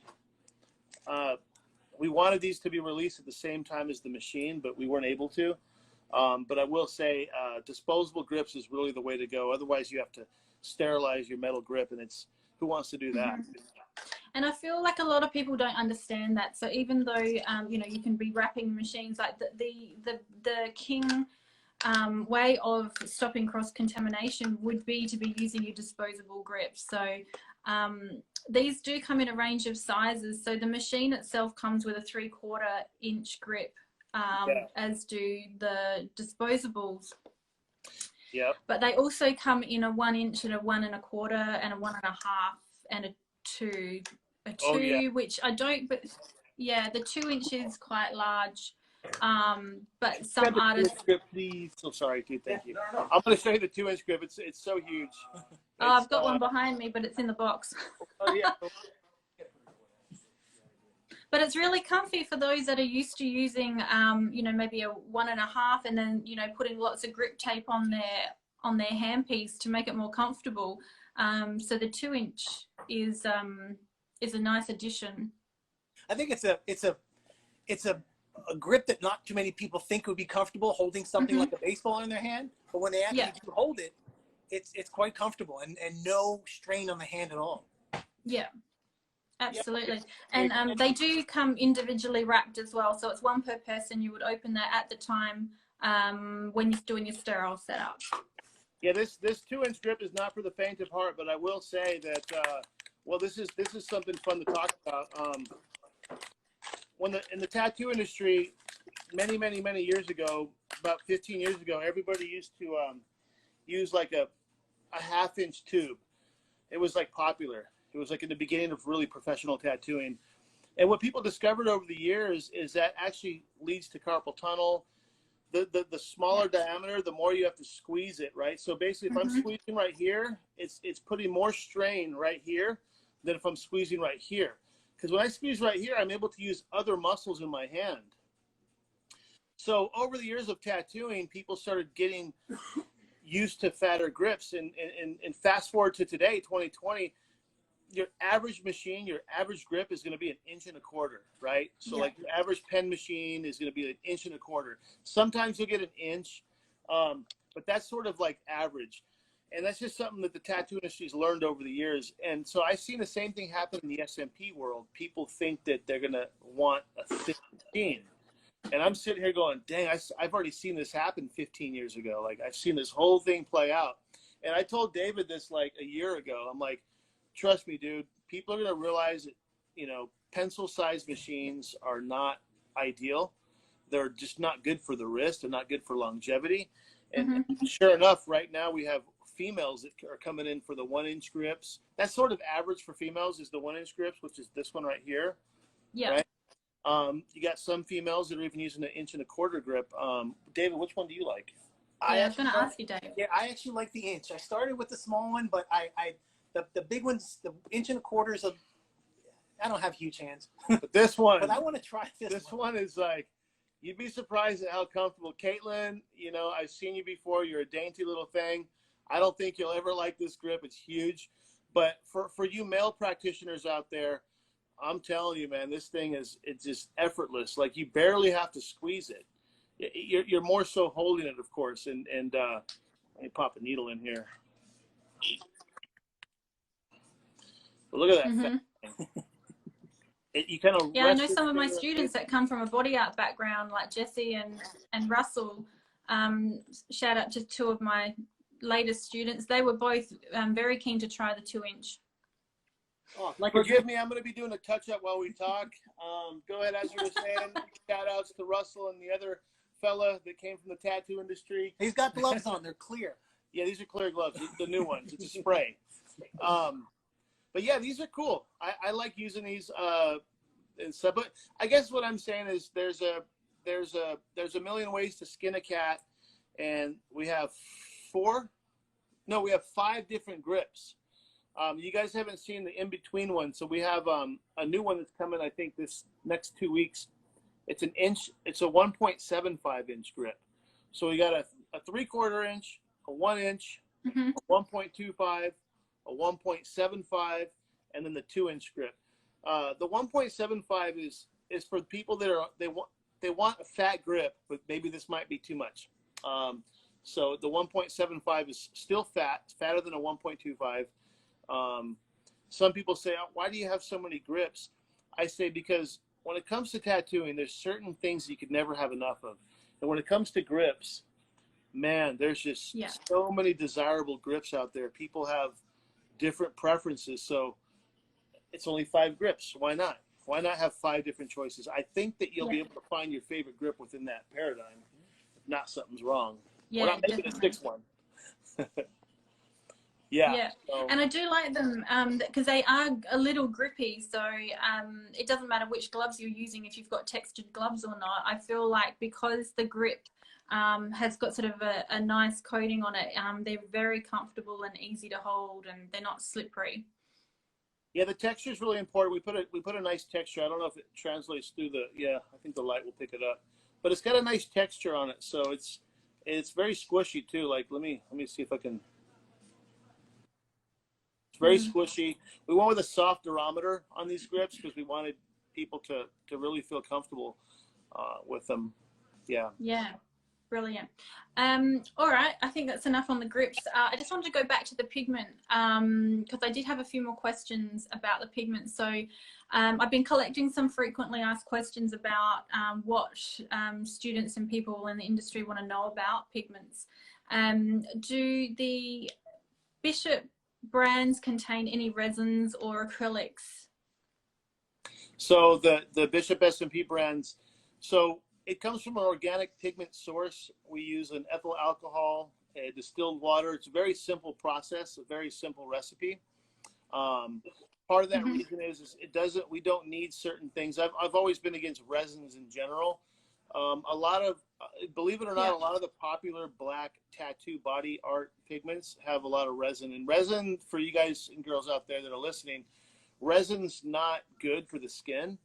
Speaker 1: we wanted these to be released at the same time as the machine, but we weren't able to. But I will say disposable grips is really the way to go. Otherwise, you have to sterilize your metal grip, and it's who wants to do that?
Speaker 2: And I feel like a lot of people don't understand that. So even though, you know, you can be wrapping machines, like the king way of stopping cross-contamination would be to be using your disposable grips. So these do come in a range of sizes. So the machine itself comes with a 3/4 inch grip, as do the disposables.
Speaker 1: Yep.
Speaker 2: But they also come in a 1 inch and a 1 1/4 and a 1 1/2 and a 2. A 2, which I don't, but yeah, the 2 inch is quite large. But some artists.
Speaker 1: Grip, please. So sorry, dude. Thank you. I'm going to show you the 2 inch grip. It's so huge.
Speaker 2: I've got one behind me, but it's in the box.
Speaker 1: Oh yeah.
Speaker 2: But it's really comfy for those that are used to using, you know, maybe a 1 1/2 and then, you know, putting lots of grip tape on their handpiece to make it more comfortable. So the 2 inch is a nice addition.
Speaker 3: I think it's a grip that not too many people think would be comfortable holding something like a baseball in their hand, but when they actually do hold it, it's quite comfortable and no strain on the hand at all.
Speaker 2: Yeah. Absolutely. And they do come individually wrapped as well. So it's one per person. You would open that at the time when you're doing your sterile setup. Yeah,
Speaker 1: this 2 inch grip is not for the faint of heart, but I will say that, well, this is something fun to talk about. In the tattoo industry, many years ago, about 15 years ago, everybody used to use like a 1/2 inch tube. It was like popular. It was like in the beginning of really professional tattooing. And what people discovered over the years is that actually leads to carpal tunnel. The smaller diameter, the more you have to squeeze it, right? So basically, if I'm squeezing right here, it's putting more strain right here than if I'm squeezing right here. Because when I squeeze right here, I'm able to use other muscles in my hand. So over the years of tattooing, people started getting used to fatter grips. And fast forward to today, 2020, your average machine, your average grip is going to be 1 1/4 inch, right? So like your average pen machine is going to be 1 1/4 inch. Sometimes you'll get 1 inch, but that's sort of like average. And that's just something that the tattoo industry's learned over the years. And so I've seen the same thing happen in the SMP world. People think that they're going to want a thick machine. And I'm sitting here going, dang, I've already seen this happen 15 years ago. Like I've seen this whole thing play out. And I told David this like a year ago. I'm like, trust me, dude, people are going to realize that, you know, pencil-sized machines are not ideal. They're just not good for the wrist. They're not good for longevity. And sure enough, right now we have females that are coming in for the 1 inch grips. That's sort of average for females is the 1 inch grips, which is this one right here.
Speaker 2: Yeah.
Speaker 1: Right? You got some females that are even using 1 1/4 inch grip. David, which one do you like?
Speaker 2: I was going to ask you, Dave.
Speaker 3: Yeah, I actually like the inch. I started with the small one, but the big ones, the 1 1/4 inch I don't have huge hands.
Speaker 1: But this one.
Speaker 3: But I want to try this.
Speaker 1: This one is like, you'd be surprised at how comfortable. Caitlin, you know, I've seen you before. You're a dainty little thing. I don't think you'll ever like this grip. It's huge. But for you male practitioners out there, I'm telling you, man, this thing it's just effortless. Like you barely have to squeeze it. You're more so holding it, of course. And let me pop a needle in here. But look at that thing. You kind of
Speaker 2: I know some of my students that come from a body art background, like Jesse and Russell. Shout out to 2 of my latest students. They were both very keen to try the 2 inch.
Speaker 1: Oh, forgive me, I'm going to be doing a touch-up while we talk. Go ahead, as you were saying. Shout-outs to Russell and the other fella that came from the tattoo industry.
Speaker 3: He's got gloves on. They're clear.
Speaker 1: Yeah, these are clear gloves, the new ones. It's a spray. But yeah, these are cool. I like using these and stuff. But I guess what I'm saying is there's a million ways to skin a cat, and we have 5 different grips. You guys haven't seen the in-between one, so we have a new one that's coming, I think, this next 2 weeks. It's an inch. It's a 1.75 inch grip. So we got a 3/4 inch, a 1 inch, a 1.25, a 1.75, and then the 2 inch grip. The 1.75 is for people that they want a fat grip, but maybe this might be too much. So the 1.75 is still fat. It's fatter than a 1.25. some people say, oh, why do you have so many grips? I say, because when it comes to tattooing, there's certain things you could never have enough of. And when it comes to grips, man, there's just so many desirable grips out there. People have different preferences. So it's only 5 grips. Why not? Why not have 5 different choices? I think that you'll be able to find your favorite grip within that paradigm. If not, something's wrong.
Speaker 2: Yeah,
Speaker 1: we're not making
Speaker 2: definitely.
Speaker 1: a 6th one. Yeah. So.
Speaker 2: And I do like them because they are a little grippy. So it doesn't matter which gloves you're using, if you've got textured gloves or not. I feel like because the grip has got sort of a nice coating on it, they're very comfortable and easy to hold, and they're not slippery.
Speaker 1: Yeah, the texture is really important. We put a nice texture. I don't know if it translates through the. Yeah, I think the light will pick it up, but it's got a nice texture on it. So it's very squishy too. Like let me see if I can. It's very squishy. We went with a soft durometer on these grips because we wanted people to really feel comfortable with them. Yeah.
Speaker 2: Yeah. Brilliant. All right, I think that's enough on the grips. I just wanted to go back to the pigment because I did have a few more questions about the pigment. So I've been collecting some frequently asked questions about what students and people in the industry want to know about pigments. Do the Bishop brands contain any resins or acrylics?
Speaker 1: So the Bishop SMP brands, so it comes from an organic pigment source. We use an ethyl alcohol, a distilled water. It's a very simple process, a very simple recipe. Part of that reason is we don't need certain things. I've always been against resins in general. A lot of, believe it or not, a lot of the popular black tattoo body art pigments have a lot of resin. And resin, for you guys and girls out there that are listening, resin's not good for the skin.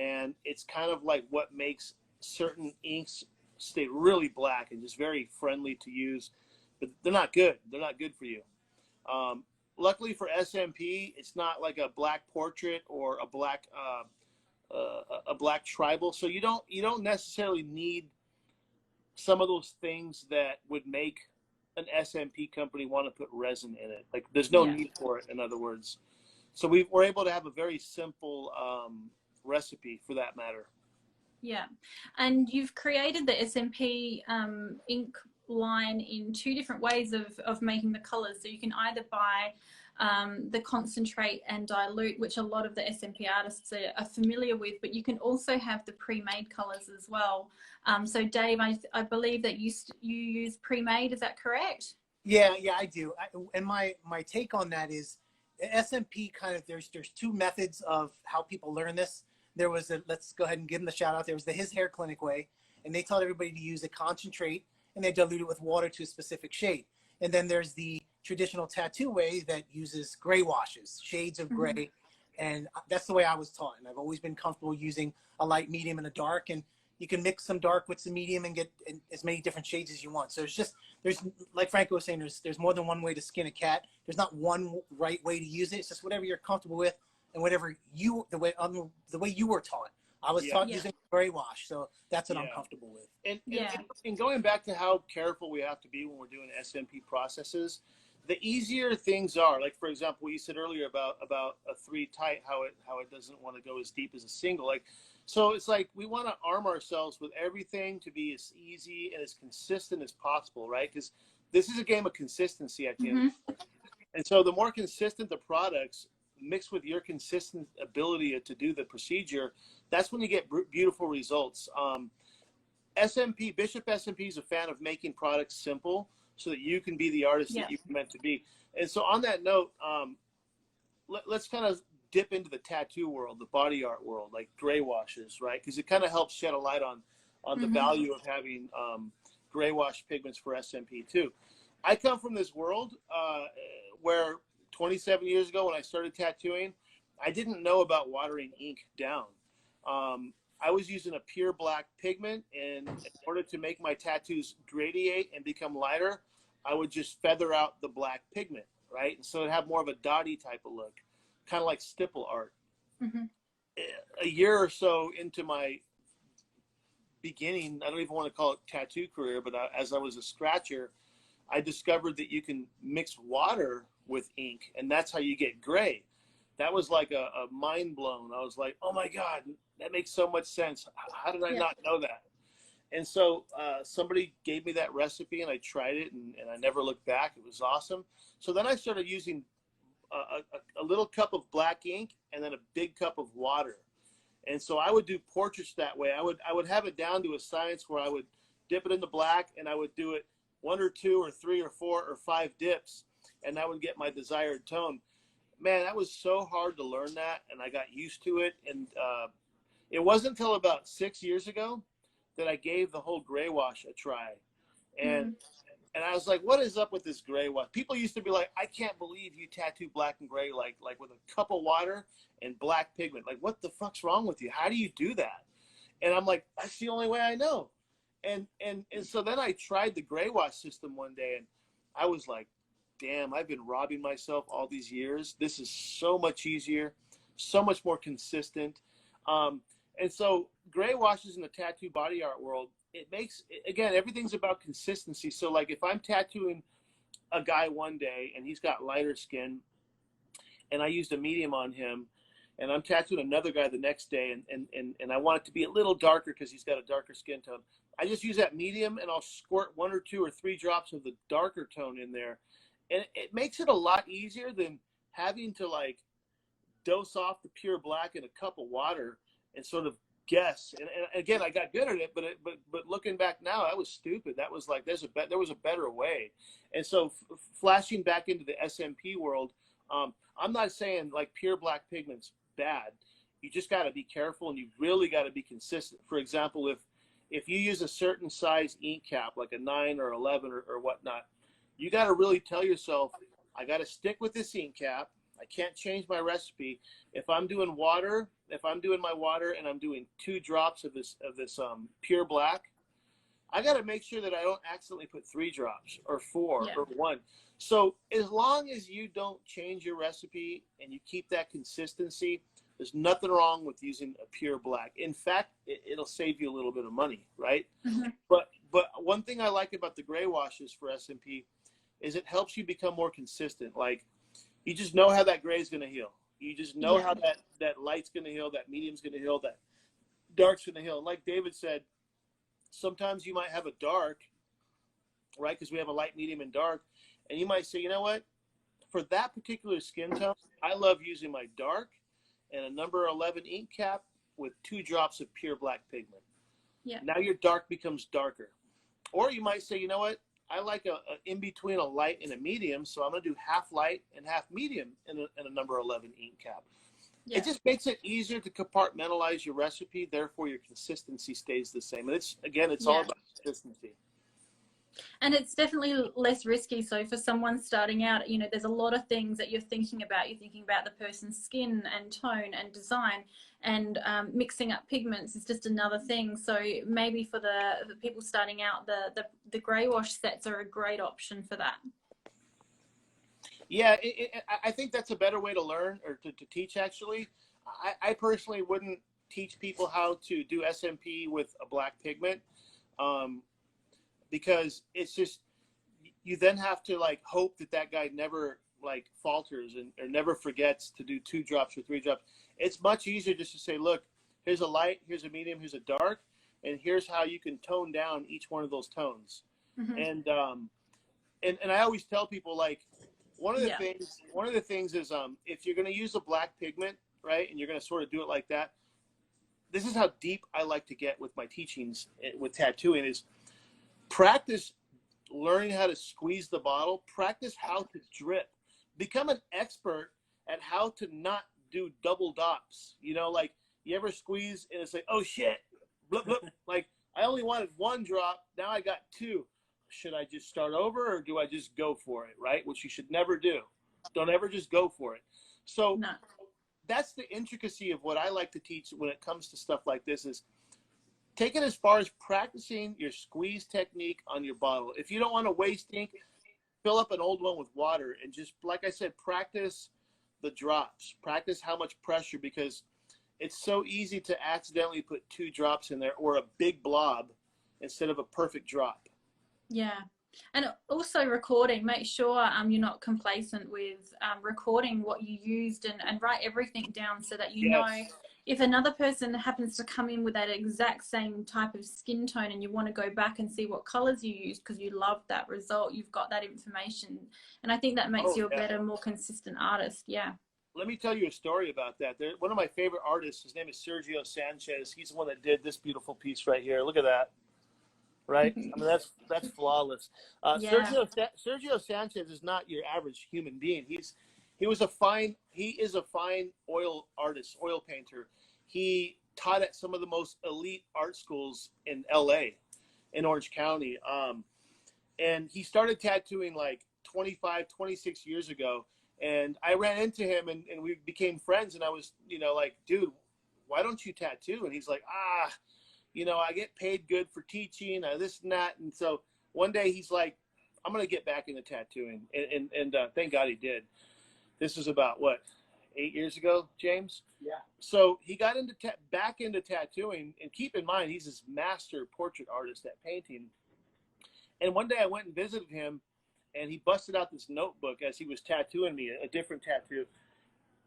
Speaker 1: And it's kind of like what makes certain inks stay really black and just very friendly to use, but they're not good. They're not good for you. Luckily for SMP, it's not like a black portrait or a black tribal. So you don't necessarily need some of those things that would make an SMP company want to put resin in it. Like there's no need for it, in other words. So we're able to have a very simple recipe for that matter.
Speaker 2: Yeah, and you've created the SMP ink line in 2 different ways of making the colors. So you can either buy the concentrate and dilute, which a lot of the SMP artists are familiar with, but you can also have the pre-made colors as well. So Dave, I believe that you use pre-made, is that correct?
Speaker 3: Yeah, I do. And my take on that is SMP kind of, there's 2 methods of how people learn this. There was let's go ahead and give them the shout out. There was the His Hair Clinic way, and they taught everybody to use a concentrate and they dilute it with water to a specific shade. And then there's the traditional tattoo way that uses gray washes, shades of gray. And that's the way I was taught. And I've always been comfortable using a light, medium, and a dark. And you can mix some dark with some medium and get as many different shades as you want. So there's like Franco was saying, there's more than one way to skin a cat. There's not one right way to use it. It's just whatever you're comfortable with. And whatever the way you were taught. I was taught using gray wash, so that's what I'm comfortable with.
Speaker 1: And going back to how careful we have to be when we're doing SMP processes, the easier things are. Like for example, what you said earlier about a 3 tight, how it doesn't want to go as deep as a single. Like, so it's like we want to arm ourselves with everything to be as easy and as consistent as possible, right? Because this is a game of consistency at the end. And so the more consistent the products, mixed with your consistent ability to do the procedure, that's when you get beautiful results. Bishop SMP is a fan of making products simple so that you can be the artist that you're meant to be. And so on that note, let's kind of dip into the tattoo world, the body art world, like gray washes, right? Because it kind of helps shed a light on the value of having gray wash pigments for SMP too. I come from this world where 27 years ago when I started tattooing, I didn't know about watering ink down. I was using a pure black pigment, and in order to make my tattoos radiate and become lighter, I would just feather out the black pigment, right? And so it'd have more of a dotty type of look, kind of like stipple art. A year or so into my beginning, I don't even want to call it tattoo career, but as I was a scratcher, I discovered that you can mix water with ink, and that's how you get gray. that was like a mind blown. I was like, oh my God, that makes so much sense. How did I not know that? And so somebody gave me that recipe, and I tried it, and I never looked back. It was awesome. So then I started using a little cup of black ink and then a big cup of water. And so I would do portraits that way. I would have it down to a science where I would dip it in the black, and I would do it 1 or 2 or 3 or 4 or 5 dips, and I would get my desired tone. Man, that was so hard to learn that, and I got used to it. And it wasn't until about 6 years ago that I gave the whole gray wash a try. And and I was like, what is up with this gray wash? People used to be like, I can't believe you tattoo black and gray like with a cup of water and black pigment. Like, what the fuck's wrong with you? How do you do that? And I'm like, that's the only way I know. And so then I tried the gray wash system one day, and I was like, damn, I've been robbing myself all these years. This is so much easier, so much more consistent. And so gray washes in the tattoo body art world, it makes, again, everything's about consistency. So like if I'm tattooing a guy one day and he's got lighter skin and I used a medium on him, and I'm tattooing another guy the next day and I want it to be a little darker because he's got a darker skin tone, I just use that medium and I'll squirt 1 or 2 or 3 drops of the darker tone in there. And it makes it a lot easier than having to like dose off the pure black in a cup of water and sort of guess. And again, I got good at it, but looking back now, that was stupid. That was like, there was a better way. And so flashing back into the SMP world, I'm not saying like pure black pigment's bad. You just got to be careful, and you really got to be consistent. For example, if you use a certain size ink cap, like a 9 or 11 or whatnot, you got to really tell yourself, I got to stick with this ink cap. I can't change my recipe. If I'm doing water, if I'm doing my water and I'm doing 2 drops of this pure black, I got to make sure that I don't accidentally put 3 drops or 4 or 1. So as long as you don't change your recipe and you keep that consistency, there's nothing wrong with using a pure black. In fact, it'll save you a little bit of money, right? But one thing I like about the gray washes for SMP is it helps you become more consistent. Like, you just know how that gray is going to heal. You just know how that light's going to heal, that medium's going to heal, that dark's going to heal. And like David said, sometimes you might have a dark, right? Because we have a light, medium, and dark. And you might say, you know what? For that particular skin tone, I love using my dark and a number 11 ink cap with 2 drops of pure black pigment. Now your dark becomes darker. Or you might say, you know what? I like a in between a light and a medium, so I'm going to do half light and half medium in a number 11 ink cap. It just makes it easier to compartmentalize your recipe. Therefore, your consistency stays the same. And it's all about consistency.
Speaker 2: And it's definitely less risky. So for someone starting out, you know, there's a lot of things that you're thinking about. You're thinking about the person's skin and tone and design, and mixing up pigments is just another thing. So maybe for the people starting out, the grey wash sets are a great option for that.
Speaker 1: Yeah, I think that's a better way to learn or to teach, actually. I personally wouldn't teach people how to do SMP with a black pigment. Because it's just, you then have to like hope that guy never like falters or never forgets to do 2 drops or 3 drops. It's much easier just to say, look, here's a light, here's a medium, here's a dark, and here's how you can tone down each one of those tones. And I always tell people, like, one of the things is if you're going to use a black pigment, right, and you're going to sort of do it like that, this is how deep I like to get with my teachings with tattooing is, practice learning how to squeeze the bottle. Practice how to drip. Become an expert at how to not do double dots. You know, like, you ever squeeze and it's like, oh shit, blip, blip. Like, I only wanted 1 drop, now I got 2. Should I just start over, or do I just go for it, right? Which you should never do. Don't ever just go for it. So that's the intricacy of what I like to teach when it comes to stuff like this is, take it as far as practicing your squeeze technique on your bottle. If you don't want to waste ink, fill up an old one with water and just, like I said, practice the drops. Practice how much pressure, because it's so easy to accidentally put 2 drops in there or a big blob instead of a perfect drop.
Speaker 2: Yeah. And also recording, make sure you're not complacent with recording what you used, and write everything down so that you know if another person happens to come in with that exact same type of skin tone and you want to go back and see what colors you used because you loved that result, you've got that information. And I think that makes you a better, more consistent artist. Yeah.
Speaker 1: Let me tell you a story about that. One of my favorite artists, his name is Sergio Sanchez. He's the one that did this beautiful piece right here. Look at that. Right? I mean, that's flawless. Sergio Sanchez is not your average human being. He is a fine oil artist, oil painter. He taught at some of the most elite art schools in LA, in Orange County. And he started tattooing like 25, 26 years ago. And I ran into him and we became friends. And I was, like, dude, why don't you tattoo? And he's like, I get paid good for teaching, this and that. And so one day he's like, I'm going to get back into tattooing. And thank God he did. This was about, 8 years ago, James?
Speaker 3: Yeah.
Speaker 1: So he got back into tattooing. And keep in mind, he's this master portrait artist at painting. And one day I went and visited him, and he busted out this notebook as he was tattooing me, a different tattoo.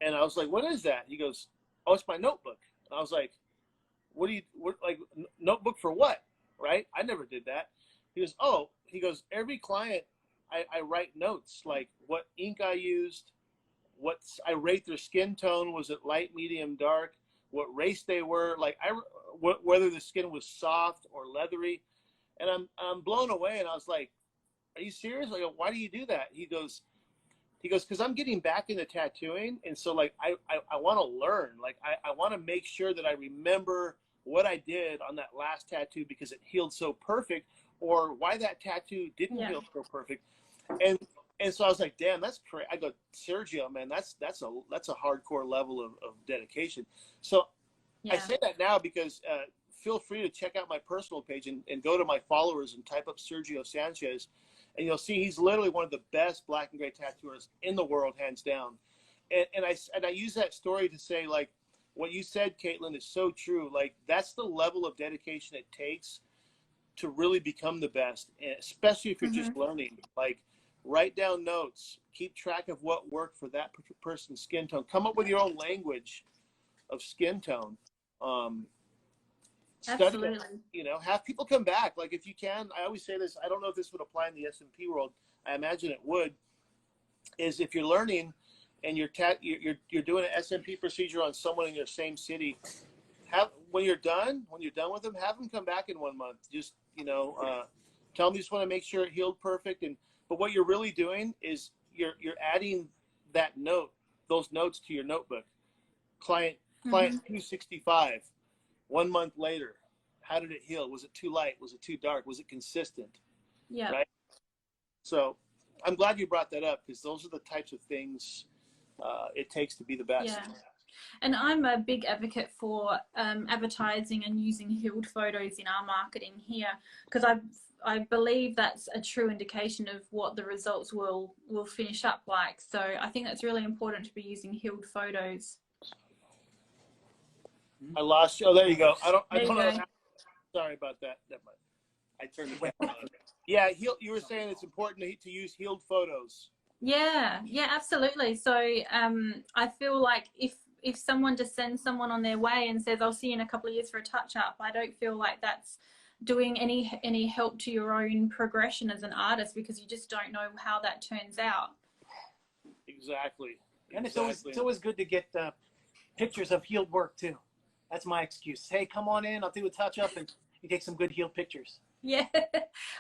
Speaker 1: And I was like, what is that? He goes, oh, it's my notebook. And I was like, notebook for what? Right? I never did that. He goes, every client, I write notes, like what ink I used, I rate their skin tone. Was it light, medium, dark? What race they were? Like whether the skin was soft or leathery. And I'm blown away. And I was like, are you serious? Like, why do you do that? He goes, because I'm getting back into tattooing. And so like, I want to learn. Like, I want to make sure that I remember what I did on that last tattoo because it healed so perfect, or why that tattoo didn't heal so perfect. And so I was like, damn, that's crazy. I go, Sergio, man, that's a hardcore level of dedication. So I say that now because feel free to check out my personal page and go to my followers and type up Sergio Sanchez, and you'll see he's literally one of the best black and gray tattooers in the world, hands down. And I use that story to say, like, what you said, Caitlin, is so true. Like, that's the level of dedication it takes to really become the best, and especially if you're just learning. Like, write down notes, keep track of what worked for that person's skin tone, come up with your own language of skin tone. Study it, have people come back. Like, if you can, I always say this, I don't know if this would apply in the SMP world. I imagine it would, is if you're learning and you're doing an SMP procedure on someone in your same city, when you're done with them, have them come back in 1 month. Just, tell them you just want to make sure it healed perfect. But what you're really doing is you're adding those notes to your notebook. Client 265, 1 month later, how did it heal? Was it too light? Was it too dark? Was it consistent?
Speaker 2: Yeah.
Speaker 1: Right. So I'm glad you brought that up, because those are the types of things it takes to be the best.
Speaker 2: Yeah. And I'm a big advocate for advertising and using healed photos in our marketing here, because I believe that's a true indication of what the results will finish up like. So I think that's really important to be using healed photos.
Speaker 1: I lost you. Oh, there you go. I don't know. Sorry about that. I turned it back on. Yeah, you were saying it's important to use healed photos. Yeah, absolutely. So I feel like if someone just sends someone on their way and says, I'll see you in a couple of years for a touch-up, I don't feel like that's doing any help to your own progression as an artist, because you just don't know how that turns out. Exactly.
Speaker 3: And it's always good to get pictures of healed work too. That's my excuse. Hey, come on in, I'll do a touch-up, and you take some good healed pictures.
Speaker 2: Yeah,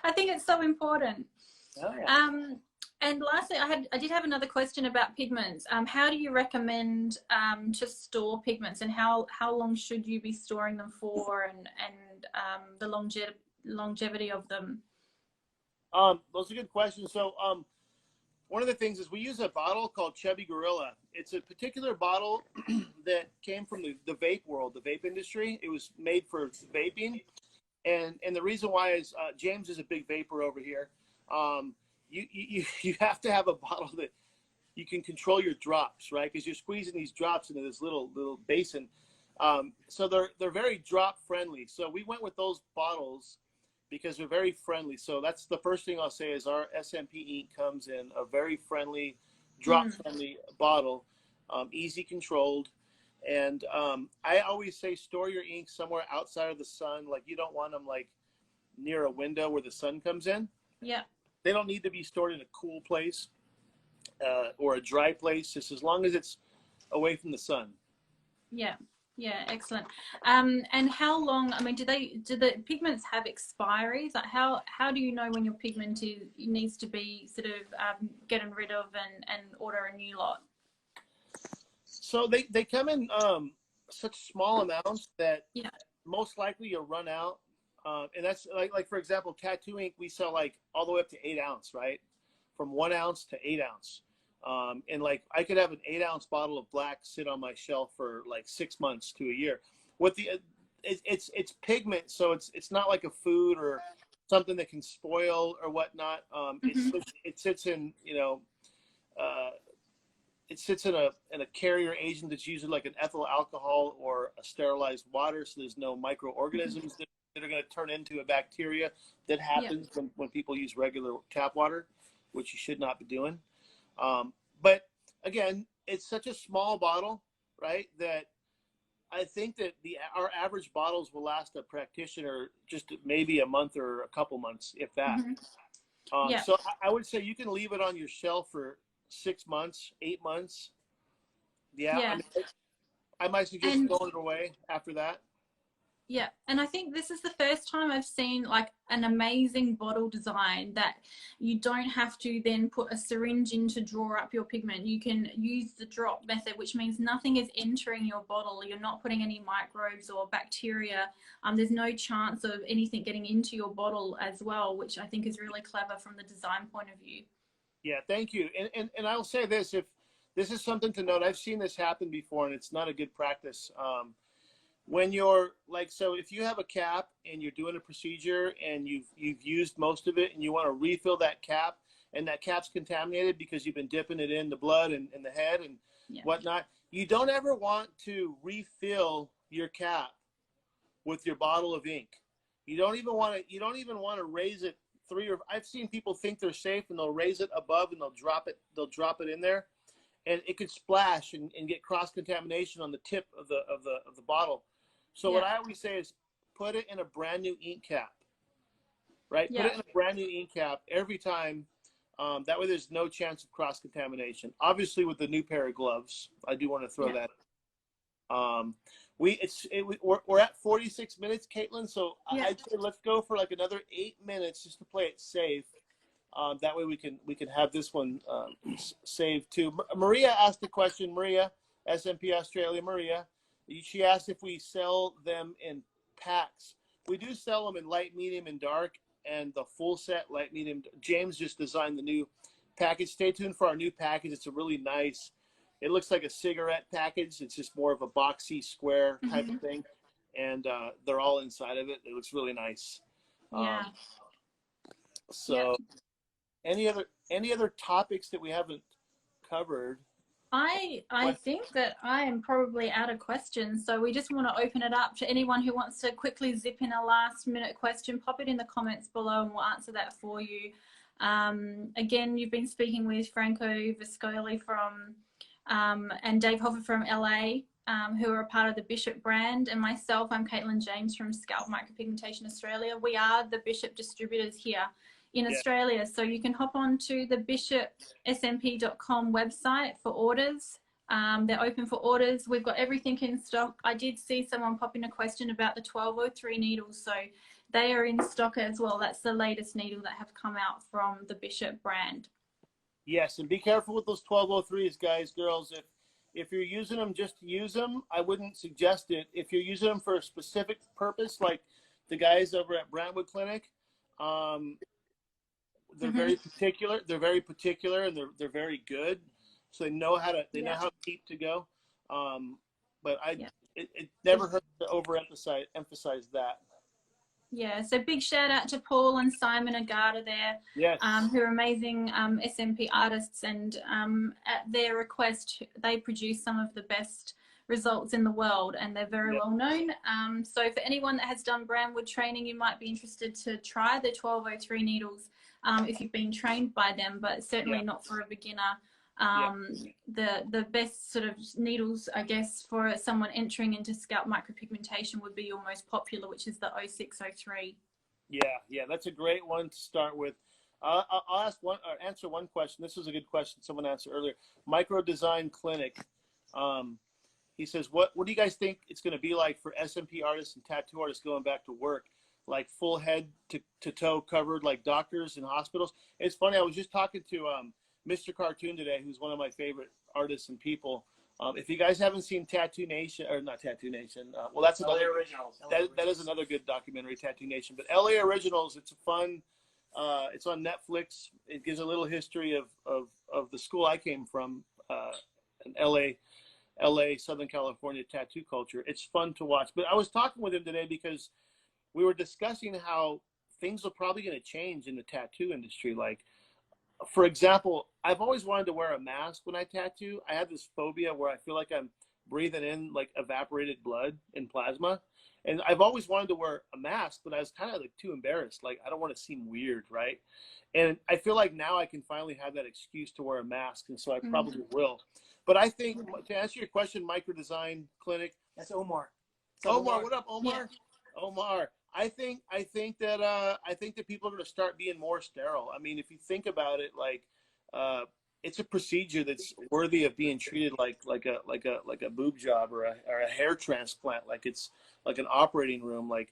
Speaker 2: I think it's so important.
Speaker 3: Oh, yeah.
Speaker 2: And lastly, I did have another question about pigments. How do you recommend to store pigments, and how long should you be storing them for, and the longevity of them?
Speaker 1: Those are good questions. So one of the things is we use a bottle called Chubby Gorilla. It's a particular bottle that came from the vape world, the vape industry. It was made for vaping. And the reason why is James is a big vapor over here. You have to have a bottle that you can control your drops, right? Because you're squeezing these drops into this little basin. So they're very drop friendly. So we went with those bottles because they're very friendly. So that's the first thing I'll say is our SMP ink comes in a very friendly, drop-friendly bottle, easy controlled. And I always say store your ink somewhere outside of the sun. Like you don't want them like near a window where the sun comes in.
Speaker 2: Yeah.
Speaker 1: They don't need to be stored in a cool place or a dry place, just as long as it's away from the sun.
Speaker 2: Yeah. Yeah, excellent. And how long? I mean, do the pigments have expiries? Like how do you know when your pigment needs to be sort of getting rid of and order a new lot?
Speaker 1: So they come in such small amounts that most likely you'll run out. And that's like for example, tattoo ink we sell like all the way up to 8 ounce, right? From 1 ounce to 8 ounce. And like I could have an 8 ounce bottle of black sit on my shelf for like 6 months to a year. With the it's pigment, so it's not like a food or something that can spoil or whatnot. It sits in it sits in a carrier agent that's usually like an ethyl alcohol or a sterilized water, so there's no microorganisms that are going to turn into a bacteria that happens when people use regular tap water, which you should not be doing. But again, it's such a small bottle, right, that I think that our average bottles will last a practitioner just maybe a month or a couple months, if that. So I would say you can leave it on your shelf for 6 months, 8 months. I mean, I might suggest throwing it away after that.
Speaker 2: Yeah, and I think this is the first time I've seen like an amazing bottle design that you don't have to then put a syringe in to draw up your pigment. You can use the drop method, which means nothing is entering your bottle. You're not putting any microbes or bacteria. There's no chance of anything getting into your bottle as well, which I think is really clever from the design point of view.
Speaker 1: Yeah, thank you. And I'll say this, if this is something to note, I've seen this happen before and it's not a good practice. When you're like, so if you have a cap and you're doing a procedure and you've used most of it and you want to refill that cap and that cap's contaminated because you've been dipping it in the blood and the head and whatnot, you don't ever want to refill your cap with your bottle of ink. You don't even want to raise it I've seen people think they're safe and they'll raise it above and they'll drop it in there, and it could splash and get cross-contamination on the tip of the bottle. So what I always say is put it in a brand new ink cap, right? Put it in a brand new ink cap every time. That way there's no chance of cross-contamination. Obviously with the new pair of gloves, I do want to throw that. We're at 46 minutes, Caitlin. So I'd say let's go for like another 8 minutes just to play it safe. That way we can have this one saved too. Maria asked a question. Maria, SMP Australia. Maria, she asked if we sell them in packs. We do sell them in light, medium, and dark, and the full set light, medium. James just designed the new package. Stay tuned for our new package. It's a really nice. It looks like a cigarette package. It's just more of a boxy square type of thing, and they're all inside of it. It looks really nice. Any other topics that we haven't covered?
Speaker 2: I think that I am probably out of questions, so we just want to open it up to anyone who wants to quickly zip in a last minute question. Pop it in the comments below and we'll answer that for you. Again, you've been speaking with Franco Vescovi from and Dave Hoffer from LA, who are a part of the Bishop brand, and myself, I'm Caitlin James from Scalp MicroPigmentation Australia. We are the Bishop distributors here in Australia, so you can hop on to the bishopsmp.com website for orders. They're open for orders. We've got everything in stock. I did see someone pop in a question about the 1203 needles, so they are in stock as well. That's the latest needle that have come out from the Bishop brand.
Speaker 1: Yes, and be careful with those 1203s, guys, girls. If you're using them just to use them, I wouldn't suggest it. If you're using them for a specific purpose, like the guys over at Brantwood Clinic, they're very particular. They're very particular, and they're very good. So they know how to deep to go. But it never hurts to emphasize that.
Speaker 2: Yeah, so big shout out to Paul and Simon Agata there, who are amazing SMP artists, and at their request, they produce some of the best results in the world, and they're very
Speaker 1: Yep.
Speaker 2: well known. So for anyone that has done brandwood training, you might be interested to try the 1203 needles if you've been trained by them, but certainly
Speaker 1: Yeah.
Speaker 2: not for a beginner.
Speaker 1: Yeah.
Speaker 2: The best sort of needles, I guess, for someone entering into scalp micropigmentation would be your most popular, which is the 0603.
Speaker 1: Yeah, that's a great one to start with. I'll ask one or answer one question. This was a good question someone asked earlier. Micro Design Clinic. He says, what do you guys think it's going to be like for SMP artists and tattoo artists going back to work? Like full head to toe covered like doctors in hospitals? It's funny, I was just talking to Mr. Cartoon today, who's one of my favorite artists and people. If you guys haven't seen Tattoo Nation, or not Tattoo Nation, well, that's another, LA Originals. That is another good documentary, Tattoo Nation. But LA Originals, it's a fun, it's on Netflix. It gives a little history of the school I came from, in LA, Southern California tattoo culture. It's fun to watch. But I was talking with him today because we were discussing how things are probably going to change in the tattoo industry. Like, for example, I've always wanted to wear a mask when I tattoo. I have this phobia where I feel like I'm breathing in like evaporated blood and plasma. And I've always wanted to wear a mask, but I was kind of like too embarrassed. Like, I don't want to seem weird, right? And I feel like now I can finally have that excuse to wear a mask. And so I probably will. But I think, to answer your question, Micro Design Clinic.
Speaker 3: That's Omar.
Speaker 1: Omar, what up, Omar?
Speaker 2: Yeah.
Speaker 1: Omar. I think that people are going to start being more sterile. I mean, if you think about it, like, it's a procedure that's worthy of being treated like a boob job or a hair transplant. Like it's like an operating room. Like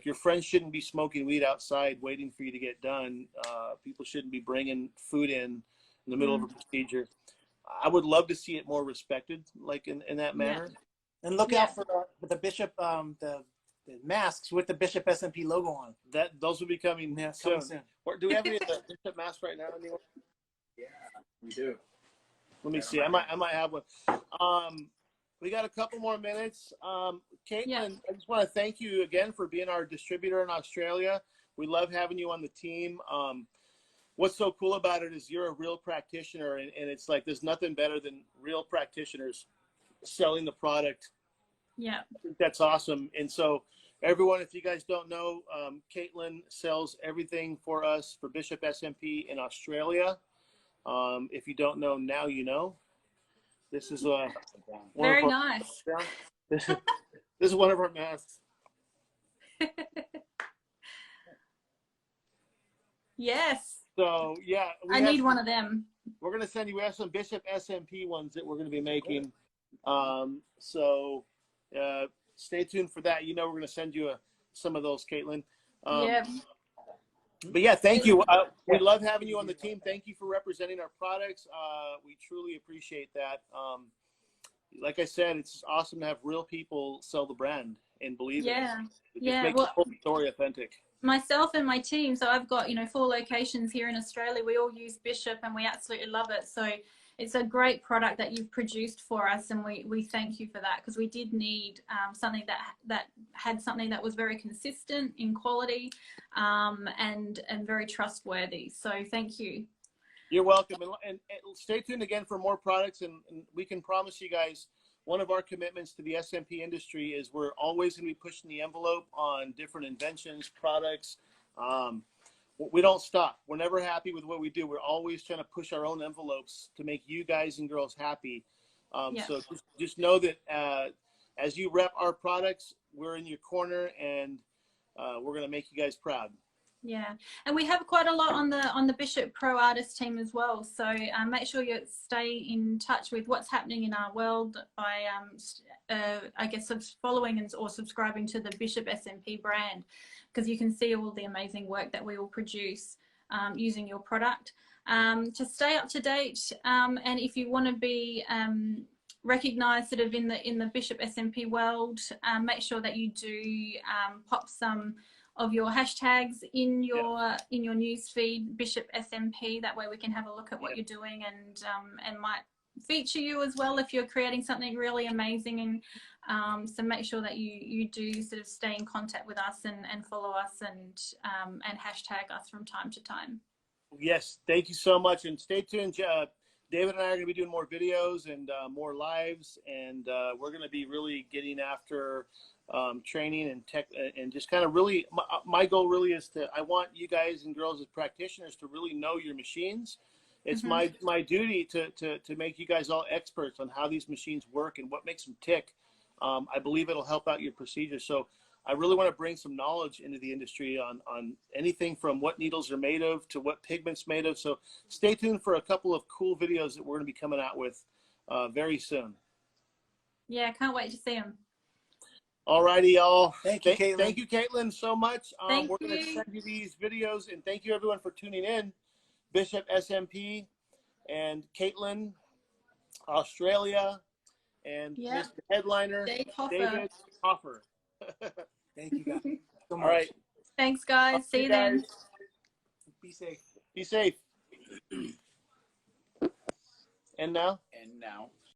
Speaker 1: your friends shouldn't be smoking weed outside waiting for you to get done. People shouldn't be bringing food in the middle of a procedure. I would love to see it more respected, like in that manner.
Speaker 3: Yeah. And look out for the Bishop, the masks with the Bishop SMP logo on.
Speaker 1: Those will be coming soon. Do we have any of the Bishop masks right now? Anyone?
Speaker 4: Yeah, we do.
Speaker 1: Let me see. I might have one. We got a couple more minutes. Caitlin, I just want to thank you again for being our distributor in Australia. We love having you on the team. What's so cool about it is you're a real practitioner, and it's like there's nothing better than real practitioners selling the product.
Speaker 2: Yeah.
Speaker 1: I think that's awesome. And so everyone, if you guys don't know, Caitlin sells everything for us for Bishop SMP in Australia. If you don't know, now you know. This is
Speaker 2: very nice.
Speaker 1: This is one of our masks.
Speaker 2: Yes.
Speaker 1: So yeah,
Speaker 2: I need one of them.
Speaker 1: We're gonna send you. We have some Bishop SMP ones that we're gonna be making. So stay tuned for that. You know, we're gonna send you some of those, Caitlin.
Speaker 2: Yeah.
Speaker 1: But yeah, thank you. We love having you on the team. Thank you for representing our products. We truly appreciate that. Like I said, it's awesome to have real people sell the brand and believe it. It just makes the whole story authentic.
Speaker 2: Myself and my team, so I've got 4 locations here in Australia. We all use Bishop and we absolutely love it. So it's a great product that you've produced for us, and we thank you for that, because we did need something that had something that was very consistent in quality and very trustworthy. So thank you.
Speaker 1: You're welcome, and stay tuned again for more products, and we can promise you guys one of our commitments to the SMP industry is we're always going to be pushing the envelope on different inventions, products. We don't stop. We're never happy with what we do. We're always trying to push our own envelopes to make you guys and girls happy. So just know that as you rep our products, we're in your corner, and we're going to make you guys proud.
Speaker 2: Yeah, and we have quite a lot on the Bishop Pro Artist team as well. So make sure you stay in touch with what's happening in our world by, I guess, following or subscribing to the Bishop SMP brand, because you can see all the amazing work that we will produce using your product. To stay up to date, and if you want to be recognized sort of in the Bishop SMP world, make sure that you do pop some of your hashtags in your news feed, Bishop SMP. That way we can have a look at what you're doing, and might feature you as well if you're creating something really amazing. And so make sure that you do sort of stay in contact with us and follow us and hashtag us from time to time.
Speaker 1: Yes, thank you so much, and stay tuned. David and I are going to be doing more videos and more lives, and we're going to be really getting after training and tech, and just kind of really, my goal really is I want you guys and girls as practitioners to really know your machines. It's my duty to make you guys all experts on how these machines work and what makes them tick. I believe it'll help out your procedure. So I really want to bring some knowledge into the industry on anything from what needles are made of to what pigments made of. So stay tuned for a couple of cool videos that we're going to be coming out with very soon.
Speaker 2: Yeah, can't wait to see them.
Speaker 1: All righty, y'all.
Speaker 3: Thank you, Caitlin.
Speaker 1: Thank you, Caitlin, so much.
Speaker 2: Thank
Speaker 1: we're going to send you these videos, and thank you, everyone, for tuning in. Bishop SMP and Caitlin, Australia, and Mr. Headliner, David Hoffer.
Speaker 3: Thank you, guys. So much.
Speaker 1: All right.
Speaker 2: Thanks, guys. See you then.
Speaker 3: Be safe.
Speaker 1: Be safe. And now?
Speaker 4: And now.